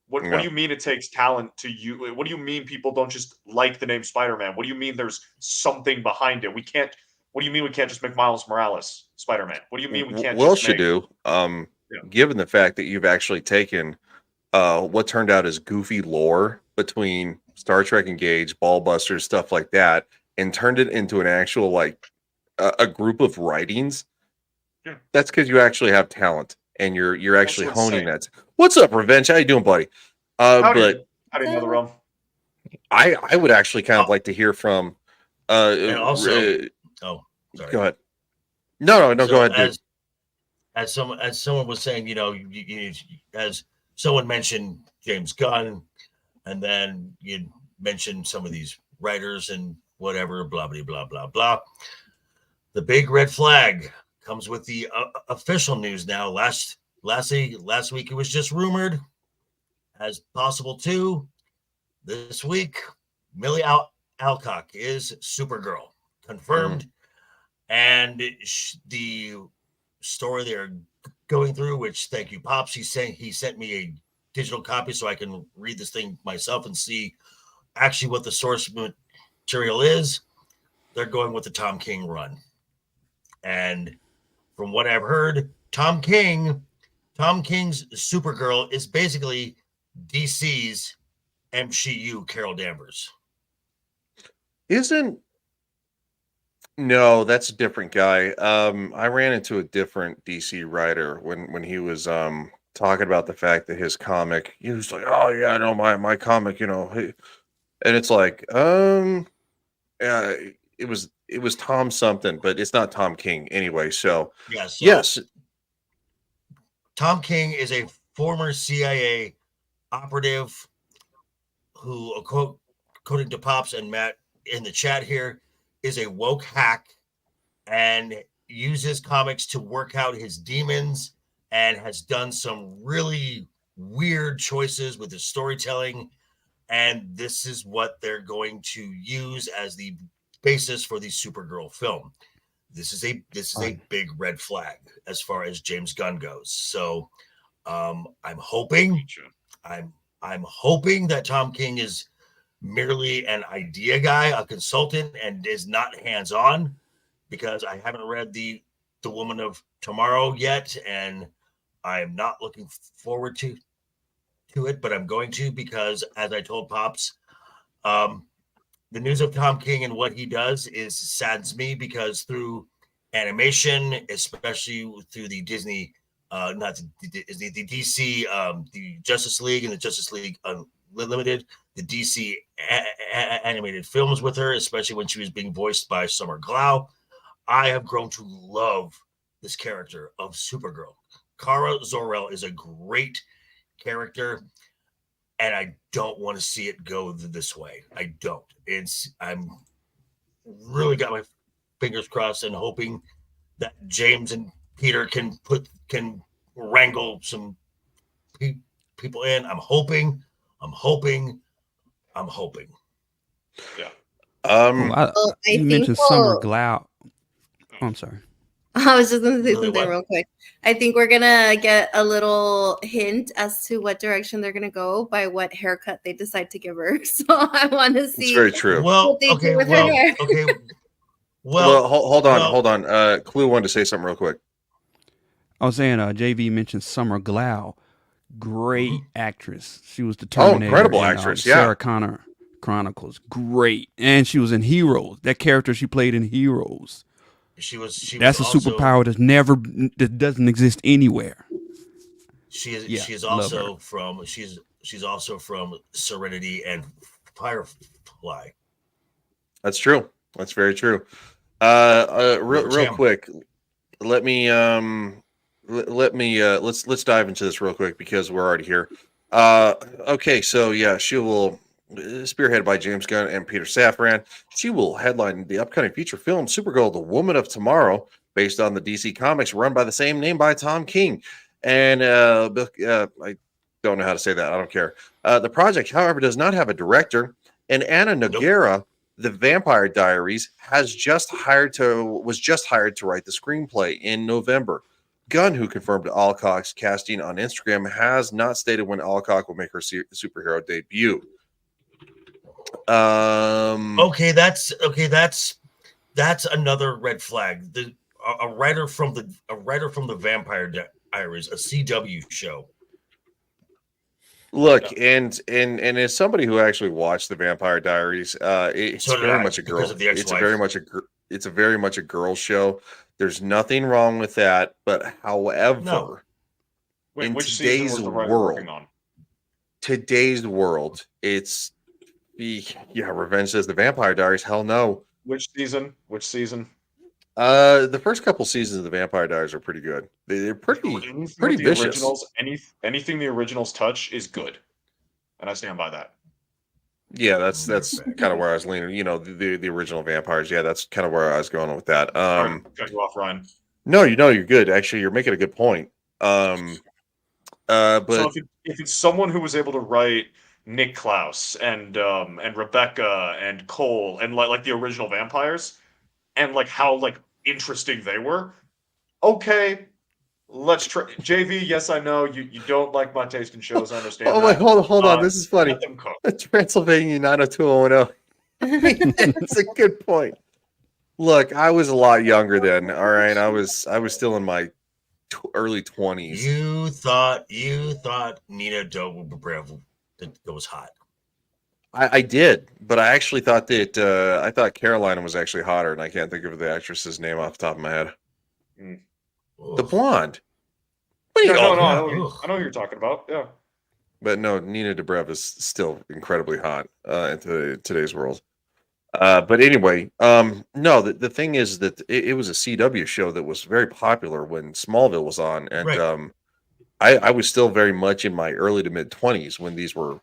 What do you mean it takes talent to you? What do you mean people don't just like the name Spider-Man? What do you mean there's something behind it? What do you mean we can't just make Miles Morales Spider-Man? What do you mean we can't Well, just make... given the fact that you've actually taken what turned out as goofy lore between Star Trek Engage, Ballbusters, stuff like that, and turned it into an actual like a group of writings. Yeah. That's because you actually have talent and you're actually That's honing insane. that. What's up, Revenge? How you doing, buddy? How do But you know the realm? I would actually kind of like to hear from. And also, sorry. Go ahead. No, So go ahead, dude. As someone was saying, as someone mentioned James Gunn, and then you mentioned some of these writers and whatever, blah blah blah blah blah. The big red flag comes with the official news now. Last week it was just rumored as possible too. This week, Millie Alcock is Supergirl, confirmed, and the story they're going through, which thank you, Pops. He sent me a digital copy so I can read this thing myself and see actually what the source material is. They're going with the Tom King run. And from what I've heard, Tom King's Supergirl is basically DC's MCU Carol Danvers. No, that's a different guy. I ran into a different DC writer when he was talking about the fact that his comic, he was like, "Oh yeah, I know my comic, and it's like, yeah, it was Tom something, but it's not Tom King anyway." So yes, Tom King is a former CIA operative who, according to Pops and Matt in the chat here, is a woke hack and uses comics to work out his demons and has done some really weird choices with his storytelling. And this is what they're going to use as the basis for the Supergirl film. This is a big red flag as far as James Gunn goes. So I'm hoping that Tom King is merely an idea guy, a consultant, and is not hands-on, because I haven't read the Woman of Tomorrow yet, and I'm not looking forward to it, but I'm going to, because as I told Pops, the news of Tom King and what he does saddens me, because through animation, especially through the Disney, not the DC, the Justice League and the Justice League Unlimited, the DC animated films with her, especially when she was being voiced by Summer Glau, I have grown to love this character of Supergirl. Kara Zor-El is a great character, and I don't want to see it go this way. I don't. I'm really got my fingers crossed and hoping that James and Peter can wrangle some people in. I'm hoping. Yeah. You mentioned Summer Glau. Oh, I'm sorry. I was just going to say Really something what? real quick. I think we're going to get a little hint as to what direction they're going to go by what haircut they decide to give her. So I want to see. It's very true. Well, what they do okay, with her well, hair. okay. Well, hold well- on. Clue wanted to say something real quick. I was saying, JV mentioned Summer Glau, great Mm-hmm. actress. She was the Terminator. incredible in, actress, yeah. Sarah Connor Chronicles, great, and she was in Heroes. That character she played in Heroes. was That's a also, superpower that doesn't exist anywhere. She's love also from she's also from Serenity and Firefly. That's true. That's very true. Real quick, let me let's dive into this real quick because we're already here. Okay, so yeah, she will, spearheaded by James Gunn and Peter Safran, she will headline the upcoming feature film Supergirl: The Woman of Tomorrow, based on the DC Comics run by the same name by Tom King. And I don't know how to say that. I don't care. The project, however, does not have a director, and Anna Noguera, The Vampire Diaries, was just hired to write the screenplay in November. Gunn, who confirmed Alcock's casting on Instagram, has not stated when Alcock will make her superhero debut. That's another red flag. A writer from the Vampire Diaries, a CW show. Look, and as somebody who actually watched the Vampire Diaries, it's So did very I, much a girl. because of the It's ex-wife. very much a girl show. There's nothing wrong with that, but however, No. Wait, in which season today's was the writer world, working on? it's Revenge says the Vampire Diaries. Hell no. Which season? The first couple seasons of the Vampire Diaries are pretty good. They're pretty The vicious. originals, anything the originals touch is good, and I stand by that. Yeah, that's kind of where I was leaning. You know, the original vampires. Yeah, that's kind of where I was going with that. Sorry to cut you off, Ryan. No, you're good. Actually, you're making a good point. But So if it's someone who was able to write Nick Klaus and Rebecca and Cole and like the original vampires, and like how like interesting they were, okay, let's try. JV, yes, I know you don't like my taste in shows. I understand. oh wait, that. hold on. This is funny. Let them cook. Transylvania 90210. That's a good point. Look, I was a lot younger then. All right, I was still in my early 20s. You thought Nina Dobrev that was hot. I did, but I actually thought that I thought Carolina was actually hotter, and I can't think of the actress's name off the top of my head. The blonde. No, I know who you're talking about. Yeah. But no, Nina Dobrev is still incredibly hot in today's world. But anyway, no, the thing is that it was a CW show that was very popular when Smallville was on, and Right. I was still very much in my early to mid 20s when these were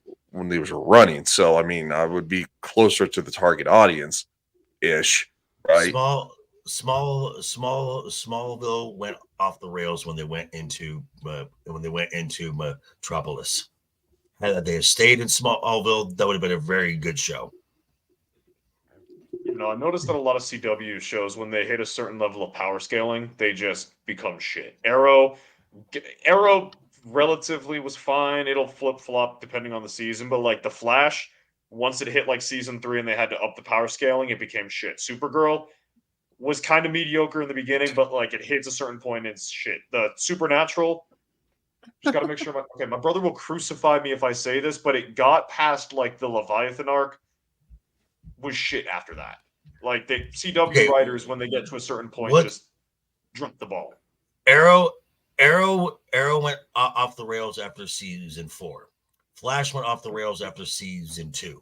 running. So I mean, I would be closer to the target audience ish, right? Smallville went off the rails when they went into Metropolis. Had they stayed in Smallville, that would have been a very good show. You know, I noticed that a lot of CW shows, when they hit a certain level of power scaling, they just become shit. Arrow relatively was fine. It'll flip flop depending on the season, but like The Flash, once it hit like season 3 and they had to up the power scaling, it became shit. Supergirl was kind of mediocre in the beginning, but like it hits a certain point, it's shit. The Supernatural, just got to make sure. My brother will crucify me if I say this, but it got past like the Leviathan arc, was shit after that. Like the CW writers, when they get to a certain point, just drop the ball. Arrow went off the rails after season 4. Flash went off the rails after season 2.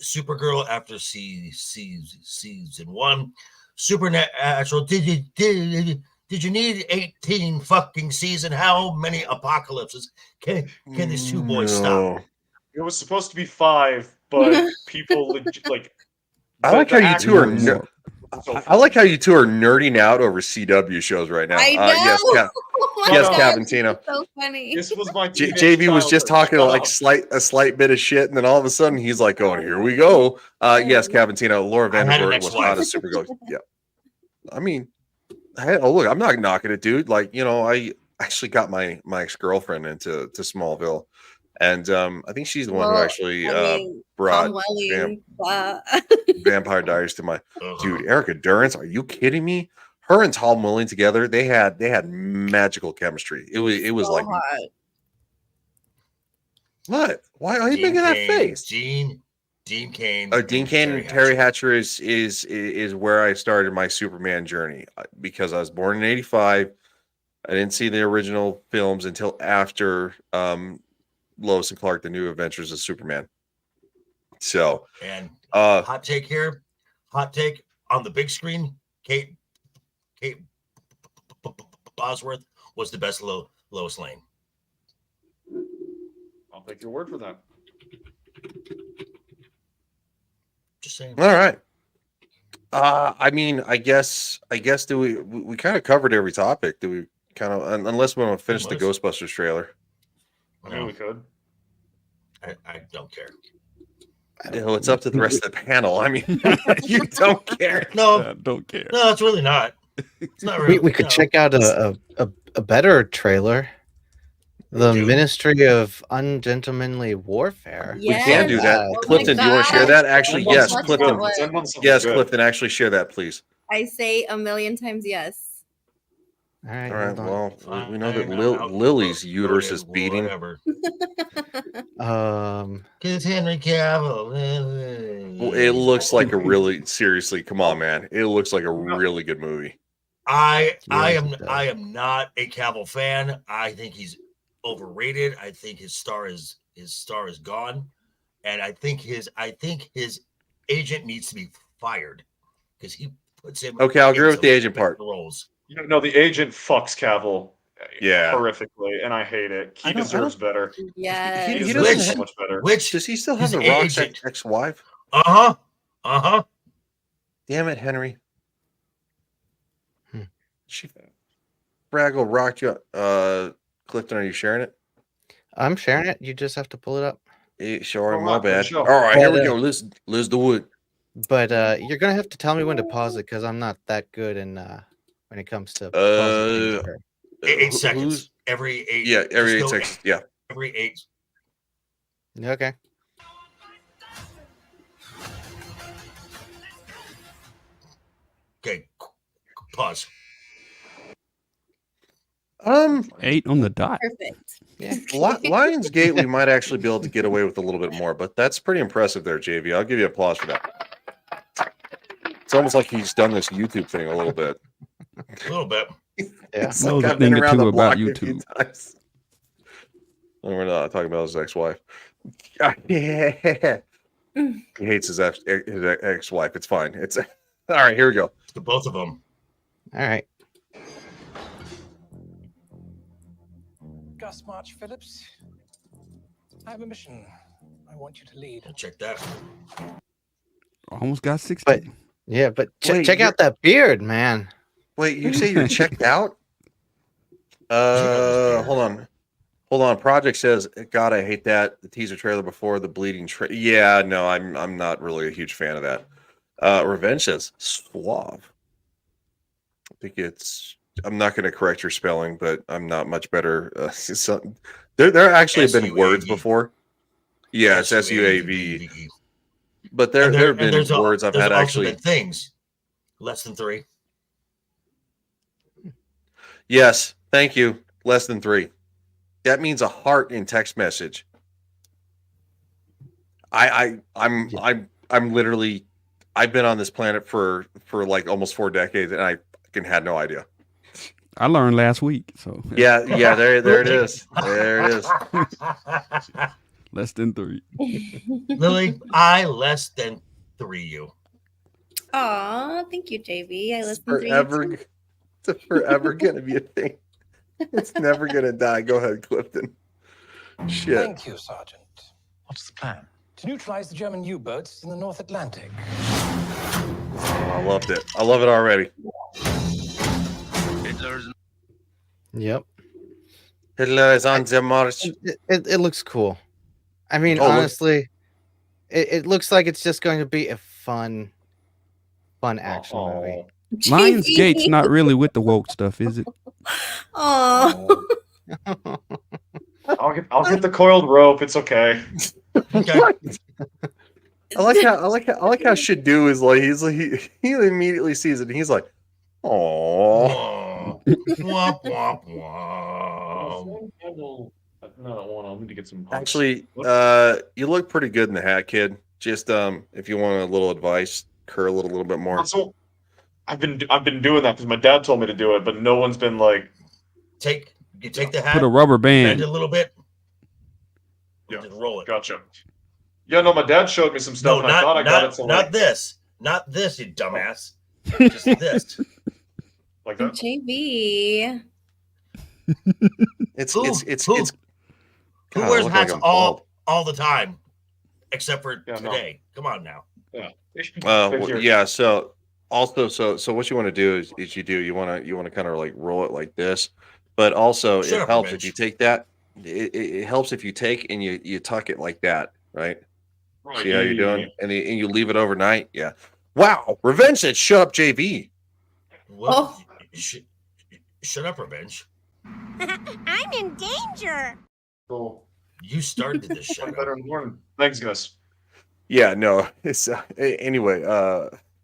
Supergirl after season 1. Supernatural. Did you need 18 fucking season? How many apocalypses can these two boys stop? It was supposed to be 5, but people like. I like how you two are. I like how you two are nerding out over CW shows right now. I know. Yes, yes, Cavantino. So funny. This was my JV was just talking like a slight bit of shit, and then all of a sudden he's like going, "Here we go." Yes, Cavantino. Laura Vanderbilt was not a Supergirl. Yeah, I mean, look, I'm not knocking it, dude. Like, you know, I actually got my ex-girlfriend into Smallville, and I think she's the one who actually brought Vampire Diaries to my dude. Erica Durance, are you kidding me? Her and Tom Welling together, they had magical chemistry. It was so like hot. What? Why are you making that face? Dean Cain. Dean Cain and Terry Hatcher is where I started my Superman journey, because I was born in '85. I didn't see the original films until after Lois and Clark: The New Adventures of Superman. So, and hot take here, hot take on the big screen. Kate Bosworth was the best Lois Lane. I'll take your word for that. Just saying. All right. I mean, I guess do we kind of covered every topic? Do we kind of, unless we want to finish the Ghostbusters trailer? I mean, we could. I don't care. It's up to the rest of the panel. I mean, you don't care. No, don't care. No, it's really not. It's not really. We could check out a better trailer. The Ministry of Ungentlemanly Warfare. We can do that. Clifton, do you want to share that? Actually, yes, Clifton. Yes, Clifton, actually share that, please. I say a million times yes. All right. Well, we know that Lily's uterus is beating. Because Henry Cavill. It looks like a really, seriously, come on, man. It looks like a really good movie. I am not a Cavill fan. I think he's overrated. I think his star is gone, and I think his agent needs to be fired because he puts him. Okay, I'll agree with the agent part. Roles. No, the agent fucks Cavill. Yeah, horrifically, and I hate it. He deserves better. Yeah, he deserves so much better. Which does he still have the Rock's ex-wife? Damn it, Henry. She Braggle rocked you. Clifton, are you sharing it? I'm sharing it. You just have to pull it up. Sure, my bad. All right, here we go. Let's do it. But you're gonna have to tell me when to pause it because I'm not that good in when it comes to 8 seconds. Every 8. Yeah, every 8 seconds. Yeah. Every 8. Okay. Okay. Pause. 8 on the dot. Perfect. Yeah. Lionsgate, we might actually be able to get away with a little bit more, but that's pretty impressive there, JV. I'll give you applause for that. It's almost like he's done this YouTube thing a little bit. A little bit. Yeah. It's Knows like a I've been thing or around two the block about a few YouTube. times. We're not talking about his ex-wife. Yeah. He hates his ex-wife. It's fine. It's all right. Here we go. The both of them. All right. Gus March Phillips, I have a mission I want you to lead. Check that. Almost got 60. But check out that beard, man. Wait, you say you're checked out? Hold on. Project says, God, I hate that. The teaser trailer before the bleeding yeah, no, I'm not really a huge fan of that. Revenge says suave. I think I'm not going to correct your spelling, but I'm not much better. There actually have been words before. Yeah, it's SUAV. But there have been words I've had actually. Things less than 3. Yes, thank you. Less than 3. That means a heart in text message. I'm literally I've been on this planet for like almost 4 decades, and I fucking had no idea. I learned last week. So Yeah, there it is. There it is. Less than 3. Lily, I less than 3 you. Aw, thank you, JV. I It's listened to forever, you too. it's forever gonna be a thing. It's never gonna die. Go ahead, Clifton. Shit. Thank you, Sergeant. What's the plan? To neutralize the German U-boats in the North Atlantic. I loved it. I love it already. Yep. Hitler is on the march. It looks cool. I mean, Oh, look. honestly, it looks like it's just going to be a fun action movie. Lionsgate's not really with the woke stuff, is it? Oh. I'll get the coiled rope. It's okay. I like how Shadu is like he immediately sees it and he's like, oh. Womp, womp, womp. No, I need to get some. Actually, you look pretty good in the hat, kid. Just if you want a little advice, curl it a little bit more. Also, I've been doing that because my dad told me to do it, but no one's been like, take the hat, Put a rubber band. bend it a little bit, yeah, just roll it. Gotcha. Yeah, no, my dad showed me some stuff, No, and I thought I got it. not So not like, this, you dumbass. Just this. like that. JV. It's Who God, I wears look like hats I'm bald. all the time, except for Yeah, no. today? Come on now. Yeah. Well, yeah. So also, so what you want to do is you want to kind of like roll it like this, but also Shut it up, helps Revenge. if you take that. It helps if you take and you tuck it like that, right? Right, See how you're yeah. doing, and you leave it overnight. Yeah. Wow. Revenge said, "Shut up, JV." What? Shut up, Revenge. I'm in danger. Cool. You started this shit. Better in the morning. Thanks, guys. Yeah. No. It's anyway.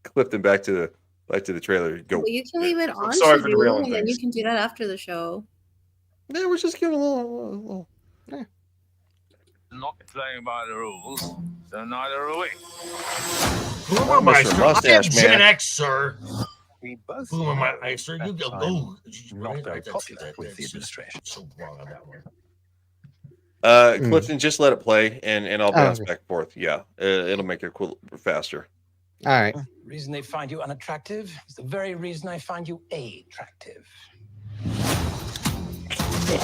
Clifton, back to the trailer. Go. Well, you can leave it on Sorry to for do, derailing and then you things. can do that after the show. Yeah, we're just giving a little. Not playing by the rules, so neither are we. Boomer Meister, I am Mustache Gen Man. X, sir. We both Boomer know Meister, you that go. I'm Oh, not very popular with the that's administration. so wrong on that one. Clifton, just let it play, and I'll bounce okay. back and forth. Yeah, it'll make it cool faster. All right. The reason they find you unattractive is the very reason I find you attractive.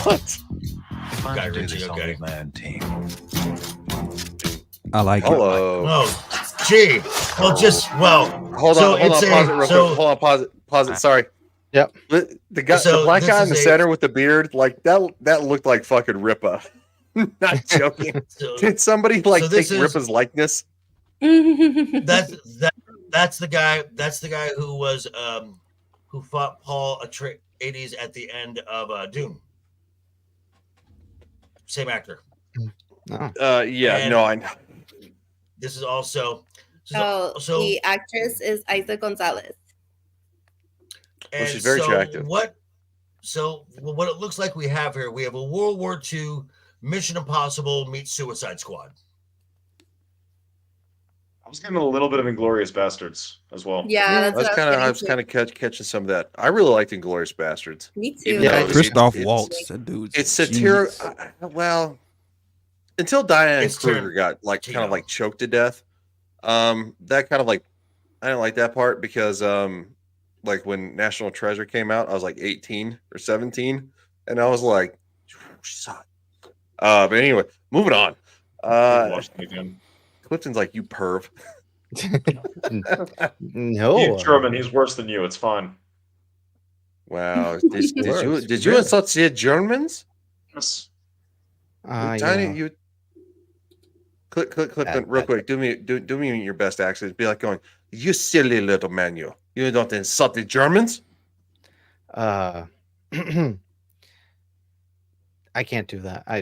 What? Guy Ritchie, okay. my own team. I like it. Hello. Oh, gee. Well, Hold so on. Pause it real quick. Hold on. Pause it. Sorry. Yep. The guy, So the black this guy in is the a- center with the beard, like that looked like fucking Ripa. Not joking. So- Did somebody like so take this is- Ripa's likeness? That's the guy. That's the guy who was who fought Paul Atreides at the end of Doom. Same actor. Oh. Yeah. And- No, I know. This is also. Oh, so the actress is Isa Gonzalez. and she's very so attractive. What it looks like we have here, we have a World War II Mission Impossible meets Suicide Squad. I was getting a little bit of Inglorious Bastards as well. Yeah, I was kind of catching some of that. I really liked Inglourious Bastards. Me too. Even Yeah, though Christoph it's- Waltz, that dude's It's satiric. genius. Well, until Diane It's Kruger got like kind of Tarantino. like choked to death. That kind of like I didn't like that part because like when National Treasure came out, I was like 18 or 17, and I was like, she's hot. But anyway, moving on. Watch it again. Clifton's like, you perv. No. He's German. He's worse than you. It's fine. Wow. Did you Really? associate Germans? Yes. You Clifton, real quick. Do me your best accent. Be like going, you silly little man, you don't insult the Germans. I can't do that. I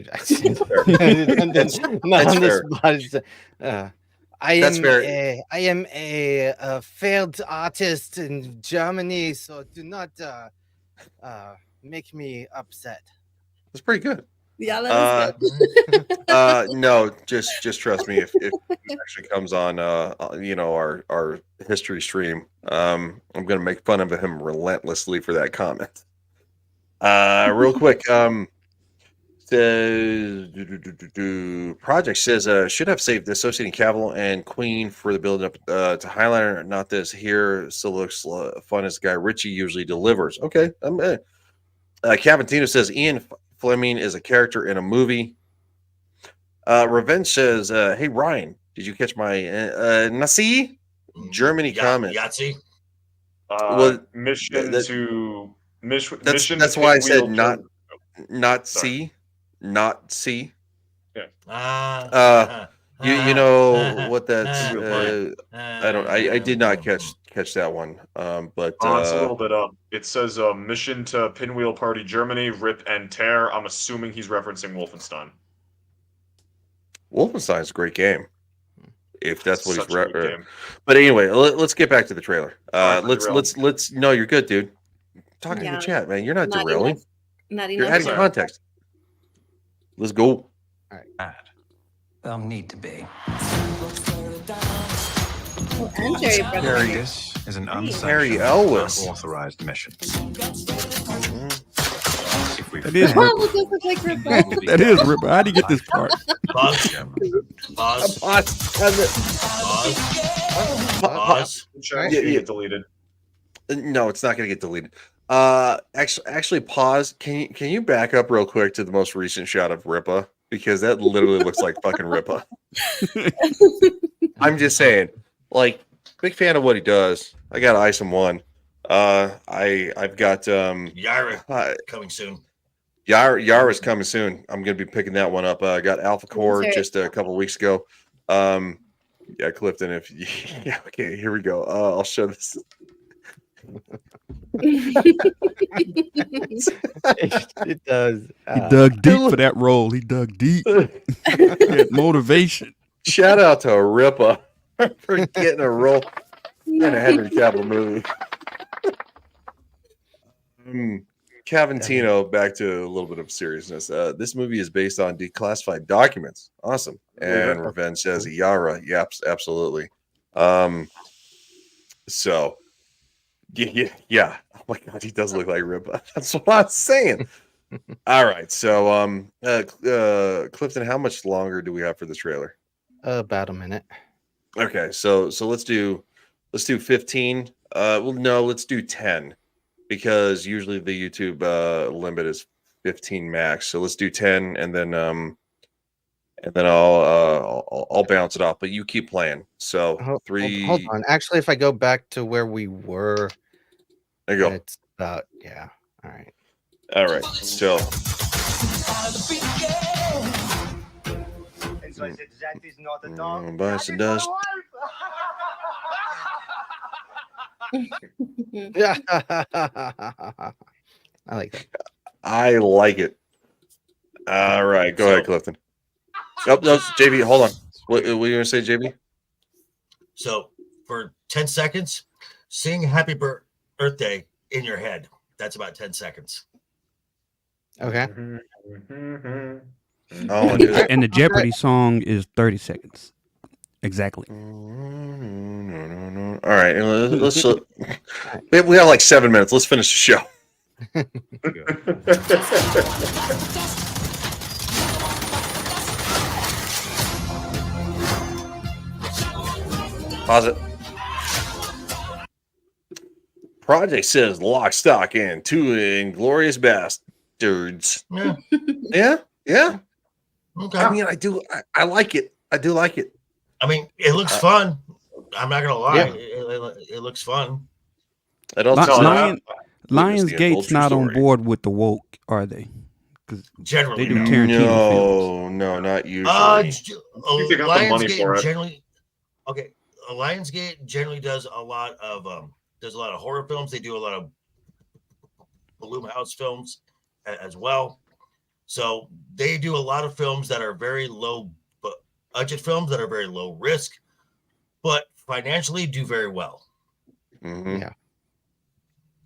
am a failed artist in Germany, so do not make me upset. That's pretty good. Yeah, that was good. No, just trust me. If it actually comes on, our history stream, I'm gonna make fun of him relentlessly for that comment. Real quick, says Project says should have saved Associating Cavill and Queen for the build up to Highlander. Not this here. Still looks fun as Guy Ritchie usually delivers. Okay, Cavantino says Ian Fleming is a character in a movie. Revenge says, "Hey Ryan, did you catch my Nasi Germany comment?" Yahtzee. Mission to mission. That's to why I said Pinwheel not Sorry. C. Yeah. You know what that's I did not catch that one. But it's a little bit up. It says mission to Pinwheel Party Germany, rip and tear. I'm assuming he's referencing Wolfenstein. Wolfenstein's a great game. If that's what Such he's a good game. But anyway, let's get back to the trailer. Sorry for Let's no, you're good, dude. Talking Yeah. to the chat, man. You're not Not derailing. enough- Not You're enough. adding context. Let's go. They'll need to be. Oh, and Jerry Brothers. This is an Harry Elwes. unauthorized mission. That is Oh, Ripper. look, this is like Ripper. That is Ripper. How do you get this part? Pause. Pause. Pause. Get deleted. No, it's not going to get deleted. Actually, pause. Can you back up real quick to the most recent shot of Ripa, because that literally looks like fucking Ripa. I'm just saying, like, big fan of what he does. I got Ice and One. I've got Yara coming soon. Yara's coming soon. I'm gonna be picking that one up. I got Alpha Core just a couple weeks ago. Yeah, Clifton. Yeah, okay, here we go. I'll show this. It does. He dug deep for that role. He dug deep. Motivation. Shout out to Ripa for getting a role in a Henry Cavill movie. Cavantino, back to a little bit of seriousness. This movie is based on declassified documents. Awesome. And Revenge says Yara. Yep, absolutely. So, yeah. Oh my God, he does look like Ripa. That's what I'm saying. All right. So, Clifton, how much longer do we have for the trailer? About a minute. Okay. So let's do 15. Well, no, let's do 10. Because usually the YouTube limit is 15 max. So let's do 10, and then I'll bounce it off. But you keep playing. So 3. Hold on. Actually, if I go back to where we were, there you go. It's about All right. All right. So. Buy some dust. Yeah. I like that. I like it. All right, go ahead, Clifton. Oh, no, JB, hold on. What were you going to say, JB? So for 10 seconds, sing Happy Birthday in your head. That's about 10 seconds. Okay. Oh, and the Jeopardy song is 30 seconds. Exactly. All right, let's we have like 7 minutes. Let's finish the show. Pause it. Project says lock, stock, and 2 inglorious bastards. Yeah. Yeah. Okay. I mean, I like it. I do like it. I mean, it looks fun. I'm not gonna lie. Yeah. It looks fun. It also Lionsgate's not on board with the woke, are they? Because generally they do Tarantino films. No, not usually. Lionsgate generally. Okay, Lionsgate generally does a lot of horror films. They do a lot of Blumhouse films as well. So they do a lot of films that are very low budget films that are very low risk, but financially do very well. Mm-hmm. Yeah,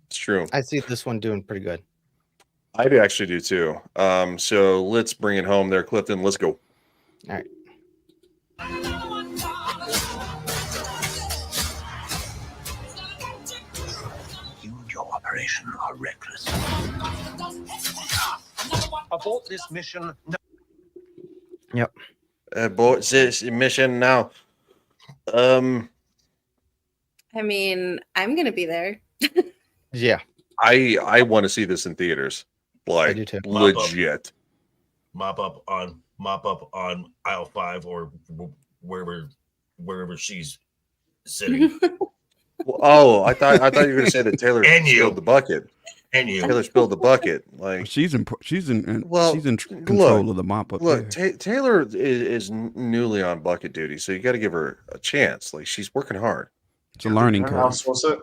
it's true. I see this one doing pretty good. I do actually do too. So let's bring it home there, Clifton. Let's go. All right. You and your operation are reckless. Abort this mission. Yep. Abort this mission now. I mean, I'm gonna be there. Yeah. I want to see this in theaters. Like do too. legit. Mop up on aisle 5 or wherever she's sitting. Oh, I thought you were gonna say that Taylor And you. spilled the bucket. And you. Taylor spilled the bucket. Like She's in control look, of the mop up Look, there. Taylor is newly on bucket duty, so you got to give her a chance. Like she's working hard. It's a learning How curve. else was it?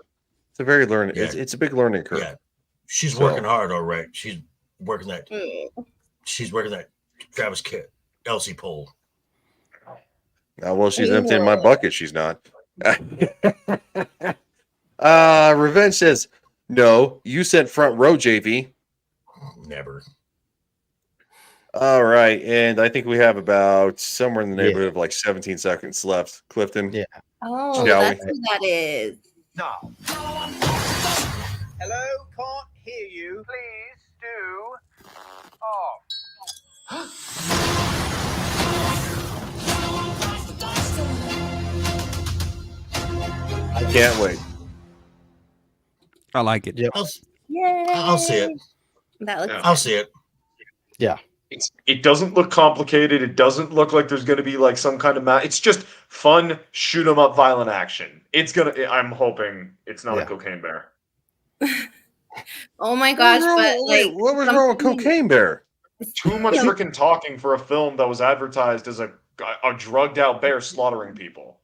It's a very learning. Yeah. It's a big learning curve. Yeah. She's So- working hard, all right. She's working that Travis Kit, Elsie pole. Well, she's emptying my bucket. She's not. Revenge says, no, you sent front row, JV. Never. All right. And I think we have about somewhere in the neighborhood of like 17 seconds left. Clifton. Yeah. Oh, Shall that's we? who that is. Now. Hello, can't hear you. Please do. I can't wait. I like it. Yep. I'll see it. That looks. I'll see it. Yeah. It doesn't look complicated. It doesn't look like there's going to be like some kind of it's just fun shoot 'em up violent action. I'm hoping it's not a cocaine bear. Oh my gosh! But like, what was wrong with Cocaine Bear? Too much freaking talking for a film that was advertised as a drugged out bear slaughtering people.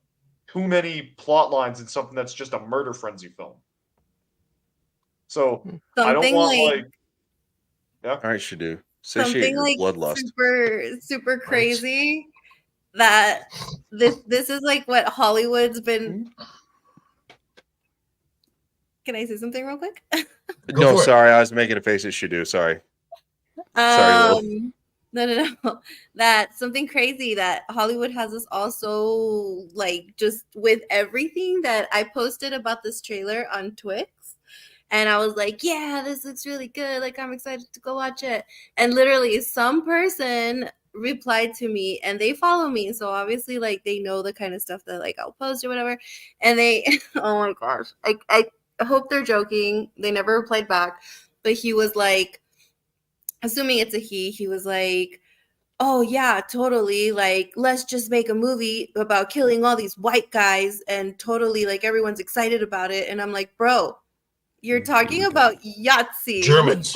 Too many plot lines in something that's just a murder frenzy film. So I don't want like All right, Shadu. Satiate something your like bloodlust. super crazy. That this is like what Hollywood's been. Can I say something real quick? No, sorry. I was making a face at Shadu. Sorry. Sorry, Lil. No. That something crazy that Hollywood has us also like just with everything that I posted about this trailer on Twix. And I was like, yeah, this looks really good. Like, I'm excited to go watch it. And literally some person replied to me and they follow me. So obviously, like, they know the kind of stuff that, like, I'll post or whatever. And they, oh my gosh. I hope they're joking. They never replied back. But he was like, assuming it's a he was like, oh, yeah, totally. Like, let's just make a movie about killing all these white guys. And totally, like, everyone's excited about it. And I'm like, bro. You're talking about Yahtzee. Germans.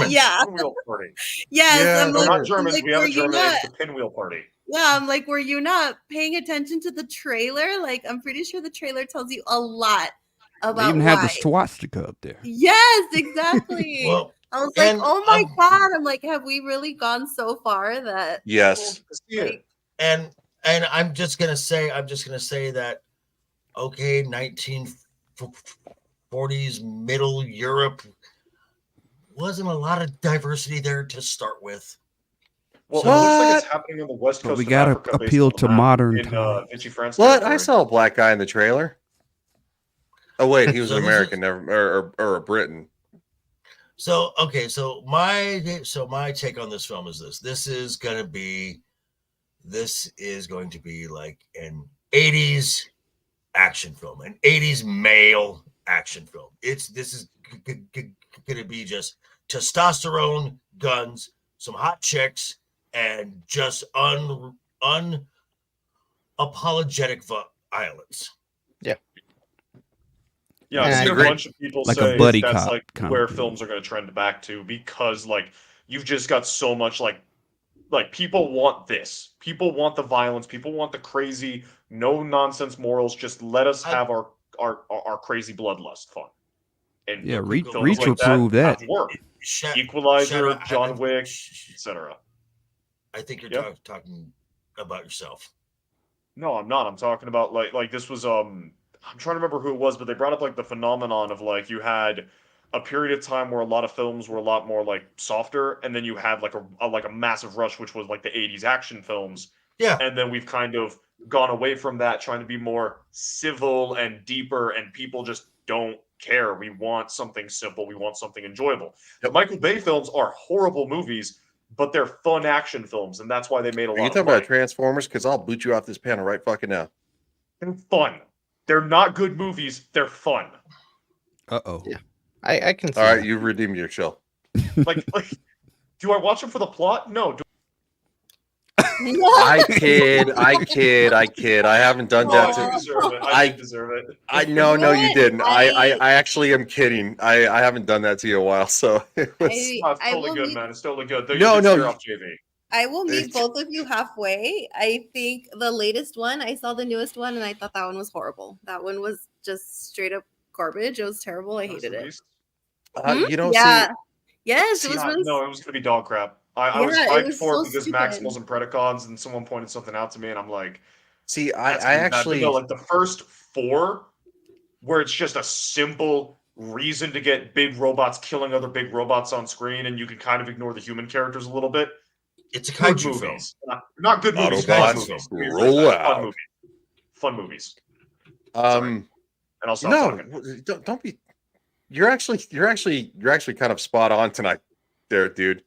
Yeah. Pinwheel party. Yes. Yeah, I'm no, like, not Germans. like, We have were a you German. not? It's the pinwheel party. Yeah, I'm like, were you not paying attention to the trailer? Like, I'm pretty sure the trailer tells you a lot about They even have the why. swastika up there. Yes, exactly. Well, I was like, and oh my God. I'm like, have we really gone so far that Yes. like, and I'm just gonna say that okay, 1940s middle Europe wasn't a lot of diversity there to start with. Well, So- it looks like it's happening on the west But coast we of gotta Africa. based appeal on the to map modern in times. Vichy France. What? I territory. saw a black guy in the trailer. Oh wait, he was So an this American, never or a Briton. So okay, so my take on this film is this. This is going to be like an 80s action film, an 80s male action film. This is going to be just testosterone, guns, some hot chicks, and just unapologetic violence. Yeah. Yeah, And I've I seen a agree. bunch of people Like a say buddy that's cop like kind of where thing. films are going to trend back to because like you've just got so much like people want this. People want the violence. People want the crazy, no nonsense morals. Just let us have our crazy bloodlust fun. And Yeah, films Reach will prove that. have worked. Shut Equalizer, up. John Wick, etc. I think you're Yep. talking about yourself. No, I'm not. I'm talking about like this was I'm trying to remember who it was, but they brought up like the phenomenon of like you had a period of time where a lot of films were a lot more like softer, and then you had like a massive rush, which was like the 80s action films. Yeah. And then we've kind of gone away from that, trying to be more civil and deeper, and people just don't care. We want something simple. We want something enjoyable. The Michael Bay films are horrible movies, but they're fun action films, and that's why they made a Are lot you of talking money. about Transformers? Because I'll boot you off this panel right fucking now. They're fun. They're not good movies. They're fun. Uh-oh. Yeah. I can see All right, that. you've redeemed yourself. Like, do I watch them for the plot? No. I kid. I haven't done that I to deserve it. I did deserve it. No, you didn't. I- I actually am kidding. I haven't done that to you in a while, so it was, It's I totally will good, meet- man. It's totally good. No, You did no, scare off JV. I will meet both of you halfway. I think the latest one, I saw the newest one, and I thought that one was horrible. That one was just straight up garbage. It was terrible. I hated it. you know, Yeah. Yes, it was See, really. no, it was gonna be dog crap. I was Yeah, it hyped was for it so because stupid. Maximals and Predacons, and someone pointed something out to me, and I'm like, see, that's I gonna be bad. But actually no, like the first 4, where it's just a simple reason to get big robots killing other big robots on screen, and you can kind of ignore the human characters a little bit. It's a Good kaiju movies. Not good movies. Autobots, Fun movies. roll Fun out. movies. Fun movies. And I'll stop no, talking. don't be. You're actually kind of spot on tonight, there, dude.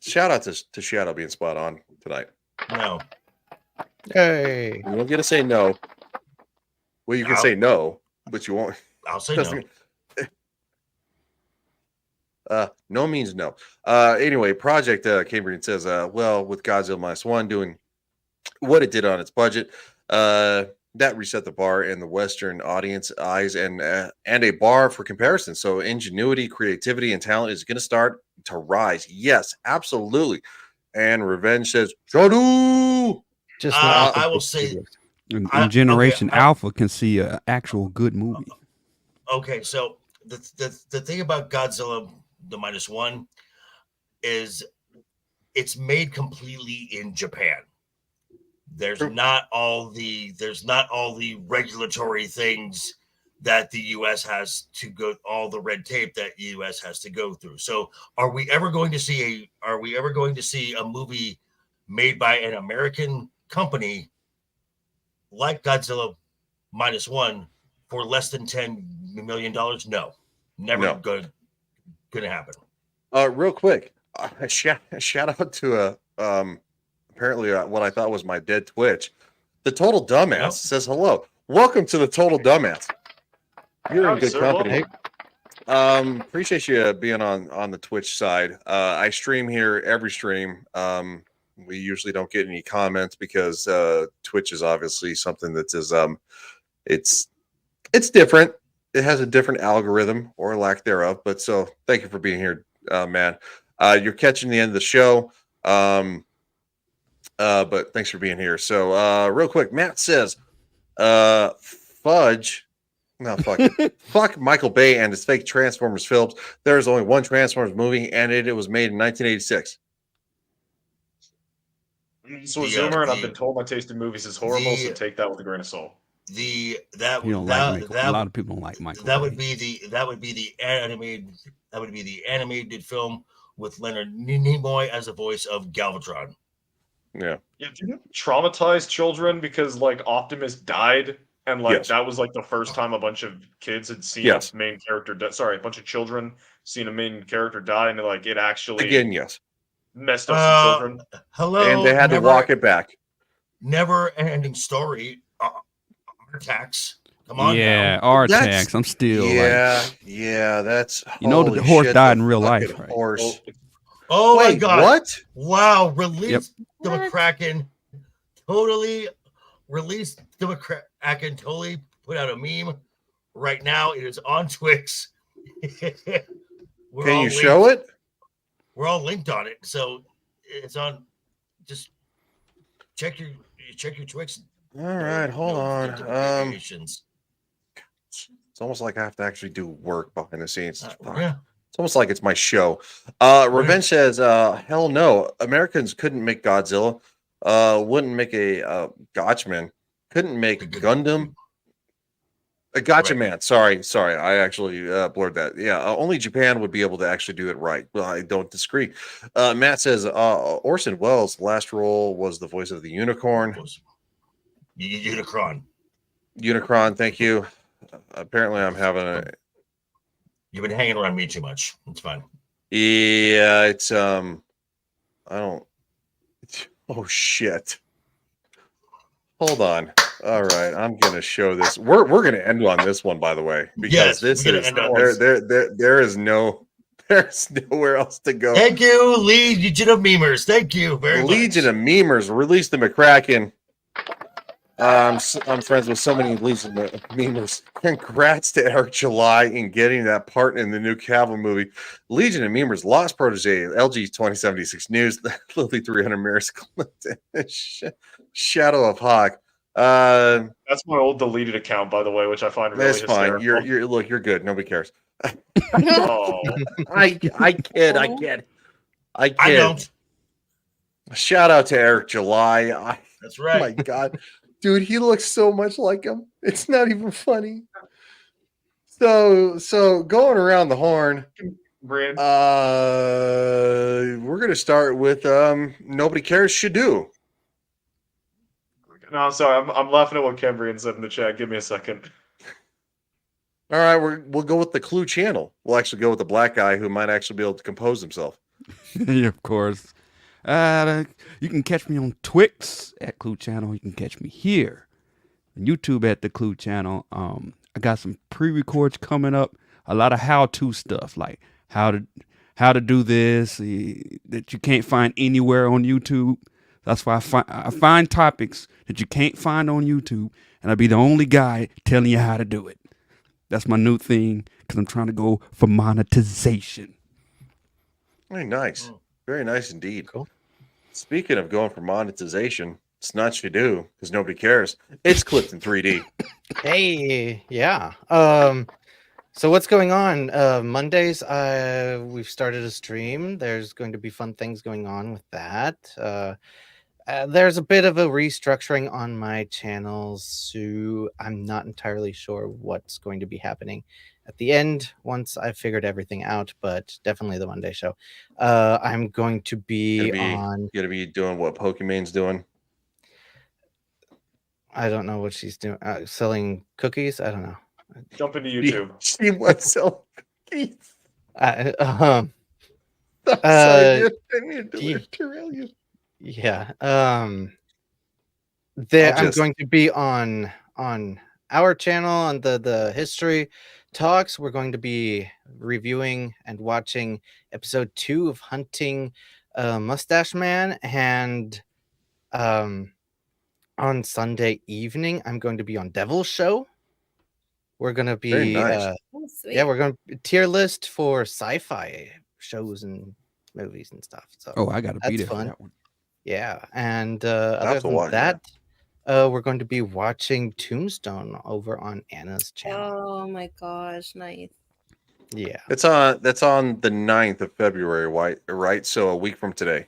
Shout out to Shadow being spot on tonight. No. Hey. You don't get to say no. Well, you can I'll- say no, but you won't. I'll say no. No means no. Anyway, Project Cambrian says, well, with Godzilla -1 doing what it did on its budget, that reset the bar in the Western audience eyes and a bar for comparison. So ingenuity, creativity, and talent is going to start to rise. Yes, absolutely. And Revenge says, Shadow! Just I will say. And Generation Alpha can see an actual good movie. Okay, so the thing about Godzilla the -1 is it's made completely in Japan. There's not all the regulatory things that the US has to go, all the red tape that the US has to go through. So are we ever going to see a movie made by an American company like Godzilla -1 for less than $10 million? No, never gonna happen. Real quick, shout out to apparently what I thought was my dead Twitch. The Total Dumbass says hello. Welcome to the Total Dumbass. You're in good company. Appreciate you being on the Twitch side. I stream here every stream. We usually don't get any comments because Twitch is obviously something that is it's different. It has a different algorithm or lack thereof. But so thank you for being here, man. You're catching the end of the show. But thanks for being here. So real quick, Matt says, fudge. No, fuck it. Fuck Michael Bay and his fake Transformers films. There's only one Transformers movie, and it was made in 1986. So a Zoomer, and I've been told my taste in movies is horrible, so take that with a grain of salt. A lot of people don't like Michael. That would be the animated film with Leonard Nimoy as the voice of Galvatron. Yeah. Yeah, do you traumatize children because like Optimus died, and like Yes. that was like the first time a bunch of kids had seen Yes. a main character a bunch of children seen a main character die, and like it actually Again, yes. messed up some children. Hello, And they had to walk it back. Never-ending story. Artax. Come on, Yeah, now. Artax. I'm still yeah. That's you know the horse died in real life, right? Horse. Oh my Wait, God! what? Wow! Release the McCracken. Totally released the McCracken. Totally put out a meme right now. It is on Twix. Can you show it? We're all linked on it, so it's on. Just check your Twix. All right, hold on. Notifications. It's almost like I have to actually do work behind the scenes. Yeah. It's almost like it's my show. Revenge says, hell no. Americans couldn't make Godzilla. Wouldn't make a Gotchman. Couldn't make Gundam. Gotcha, Right. man. Sorry. I actually blurred that. Yeah, only Japan would be able to actually do it right. Well, I don't disagree. Matt says Orson Welles' last role was the voice of the unicorn. Unicron. Unicron, thank you. Apparently, I'm having a. You've been hanging around me too much. It's fine. Yeah, it's I don't. Oh shit. Hold on. All right, I'm gonna show this. We're gonna end on this one, by the way, because Yes, this we're gonna is end on there, this. there is no there's nowhere else to go. Thank you, Legion of Memers. Thank you very much. Legion of Memers released the McCracken. I'm friends with so many Legion of Memers. Congrats to Eric July in getting that part in the new Cavill movie. Legion of Memers lost protege LG 2076 News. Lily 300 Mirrors Clifton. Shadow of Hawk. That's my old deleted account, by the way, which I find really That's fine. hysterical. You're good. Nobody cares. Oh. I kid. I don't. Shout out to Eric July. That's right. Oh my God. Dude, he looks so much like him. It's not even funny. So going around the horn, we're gonna start with nobody cares should do. No, I'm sorry. I'm laughing at what Cambrian said in the chat. Give me a second. All right, we'll go with the Clue channel. We'll actually go with the black guy who might actually be able to compose himself. Yeah, of course. You can catch me on Twix at Clue Channel. You can catch me here on YouTube at the Clue Channel. I got some pre-records coming up. A lot of how-to stuff, like how to do this that you can't find anywhere on YouTube. That's why I find topics that you can't find on YouTube, and I'll be the only guy telling you how to do it. That's my new thing because I'm trying to go for monetization. Very nice. Very nice indeed. Cool. Speaking of going for monetization, it's not you do because nobody cares. It's Clifton 3D. Hey, yeah. So what's going on? Mondays, we've started a stream. There's going to be fun things going on with that. There's a bit of a restructuring on my channel, so I'm not entirely sure what's going to be happening at the end once I've figured everything out, but definitely the Monday show. I'm going to be on. Gonna be doing what Pokemon's doing. I don't know what she's doing. Selling cookies? I don't know. Jump into YouTube. She wants to sell cookies. Sorry, dude. I need to derail you. Yeah. I'm going to be on our channel on the history talks. We're going to be reviewing and watching episode 2 of Hunting Mustache Man, and on Sunday evening I'm going to be on Devil's Show. We're going to be Very nice. we're going to tier list for sci-fi shows and movies and stuff. So I got to be there fun. for that one. Yeah, and other than that, we're going to be watching Tombstone over on Anna's channel. Oh my gosh, nice. Yeah, That's on the 9th of February, right? So a week from today.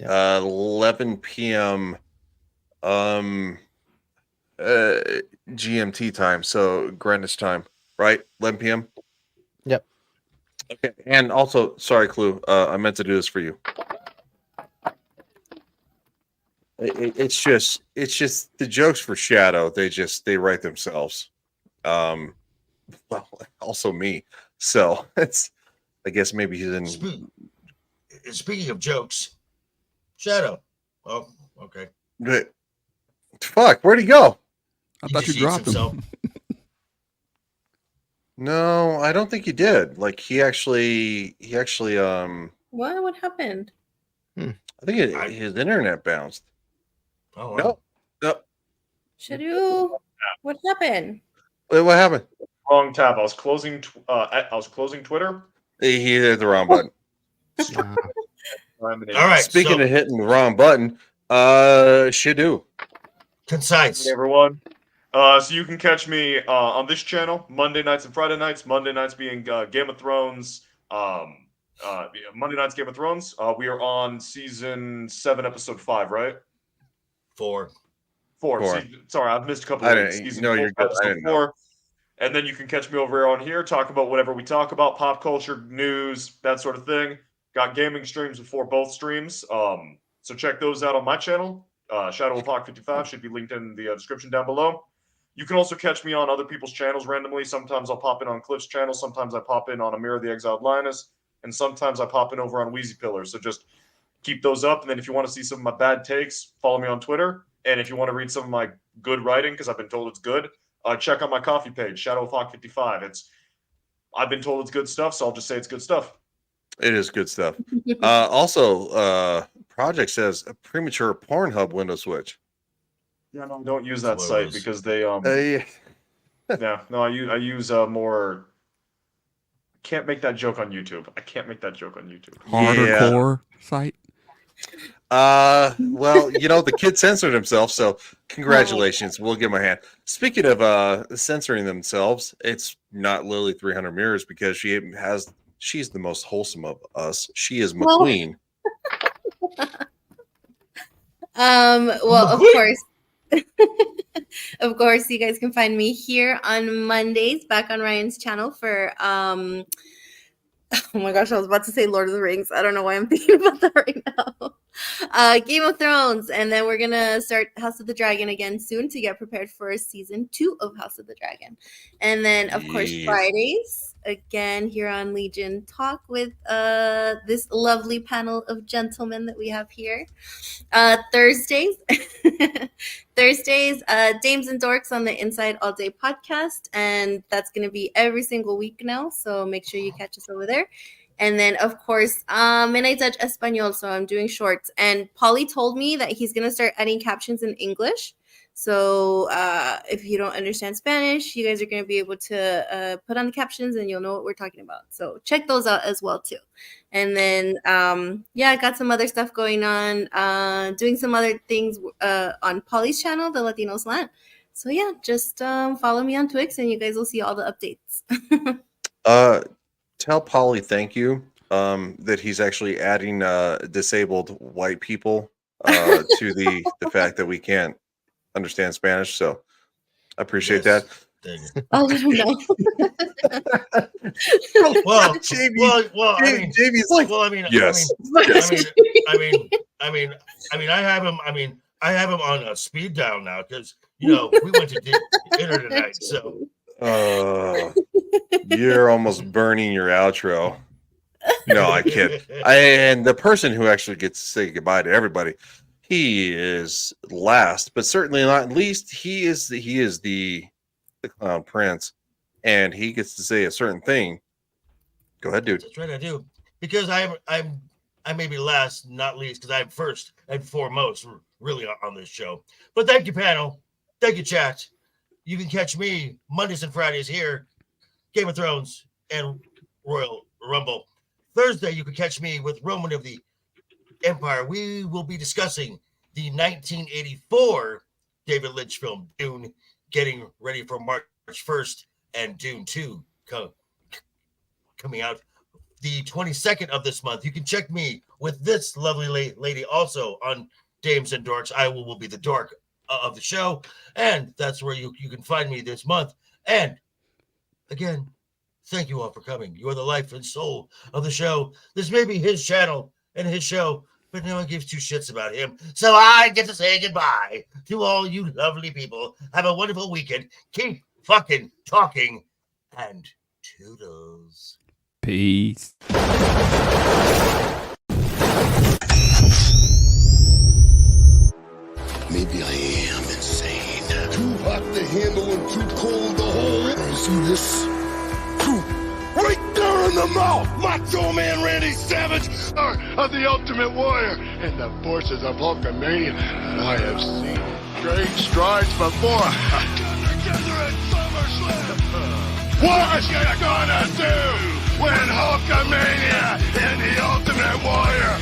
11 p.m. GMT time, so Greenwich time, right? 11 p.m. Yep. Okay, and also, sorry, Clue, I meant to do this for you. It's just the jokes for Shadow. They write themselves. Well, also me. So it's, I guess maybe he's in. Speaking of jokes, Shadow. Oh, okay. But, fuck, where'd he go? I thought you dropped him. No, I don't think he did. Like he actually What happened? I think his internet bounced. Oh, wow. Nope. Shadu, what happened? Wait, what happened? Wrong tab. I was closing Twitter. He hit the wrong button. All right. Speaking of hitting the wrong button, Shadu. Concise. Hey, everyone. So you can catch me on this channel Monday nights and Friday nights. Monday nights being Game of Thrones. Monday nights Game of Thrones. We are on season 7, episode 5, right? 4. Sorry, I've missed a couple of weeks. Season 4, you're good. I episode didn't 4. know. And then you can catch me over on here, talk about whatever we talk about, pop culture, news, that sort of thing. Got gaming streams before both streams. So check those out on my channel. Shadow of Hawk 55 should be linked in the description down below. You can also catch me on other people's channels randomly. Sometimes I'll pop in on Cliff's channel. Sometimes I pop in on Amir the Exiled Linus. And sometimes I pop in over on Wheezy Pillar. So just keep those up. And then if you want to see some of my bad takes, follow me on Twitter. And if you want to read some of my good writing, because I've been told it's good, check out my coffee page, Shadow of Hawk 55. I've been told it's good stuff, so I'll just say it's good stuff. It is good stuff. Also, Project says a premature Pornhub window switch. Yeah, no, don't use that site because they yeah, no, I use more. Can't make that joke on YouTube. I can't make that joke on YouTube. Hardcore site. Well, the kid censored himself, so congratulations. We'll give him a hand. Speaking of censoring themselves, it's not Lily 300 Mirrors because she's the most wholesome of us. She is McQueen. Well, of course. Of course, you guys can find me here on Mondays back on Ryan's channel for oh my gosh, I was about to say Lord of the Rings. I don't know why I'm thinking about that right now. Game of Thrones, and then we're gonna start House of the Dragon again soon to get prepared for season 2 of House of the Dragon. And then of course Fridays again here on Legion Talk with this lovely panel of gentlemen that we have here. Thursdays Dames and Dorks on the Inside All Day podcast, and that's going to be every single week now, so make sure you catch us over there. And then of course Midnight Touch Espanol, so I'm doing shorts, and Polly told me that he's going to start adding captions in English. So if you don't understand Spanish, you guys are going to be able to put on the captions and you'll know what we're talking about. So check those out as well too. And then, I got some other stuff going on, doing some other things on Polly's channel, the Latino Slant. So yeah, just follow me on Twix and you guys will see all the updates. Tell Polly thank you that he's actually adding disabled white people to the fact that we can't understand Spanish, so I appreciate that. I'll let him know. JB's like, yes. I have him on a speed dial now because we went to dinner tonight. So you're almost burning your outro. No, I kid. And the person who actually gets to say goodbye to everybody, he is last, but certainly not least. He is the Clown Prince, and he gets to say a certain thing. Go ahead, dude. That's right, I do. Because I may be last, not least, because I'm first and foremost, really, on this show. But thank you, panel. Thank you, chat. You can catch me Mondays and Fridays here, Game of Thrones and Royal Rumble. Thursday, you can catch me with Roman of the Empire. We will be discussing the 1984 David Lynch film Dune, getting ready for March 1st, and Dune 2 coming out the 22nd of this month. You can check me with this lovely lady also on Dames and Dorks. I will be the dork of the show, and that's where you can find me this month. And again, thank you all for coming. You are the life and soul of the show. This may be his channel and his show, but no one gives two shits about him. So I get to say goodbye to all you lovely people. Have a wonderful weekend. Keep fucking talking, and toodles. Peace. Maybe I am insane. Too hot to handle and too cold to hold. You see this? Right there in the mouth! Macho Man Randy Savage of the Ultimate Warrior and the forces of Hulkamania that I have seen. Great strides before. Together at SummerSlam. What you gonna do when Hulkamania and the Ultimate Warrior?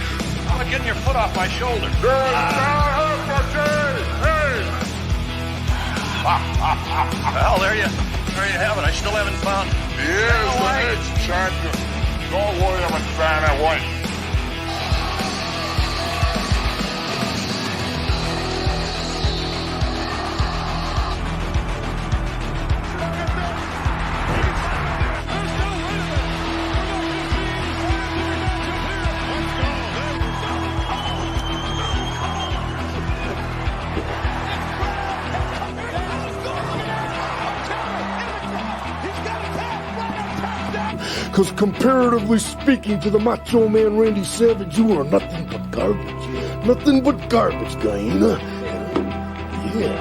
I'm getting your foot off my shoulder. Well, there you have it. I still haven't found. Here's the next champion. Don't worry, I'm a fan. I won. Because comparatively speaking to the Macho Man Randy Savage, you are nothing but garbage. Nothing but garbage, Guyana. Yeah.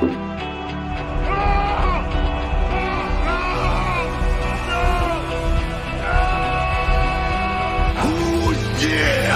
Oh, yeah!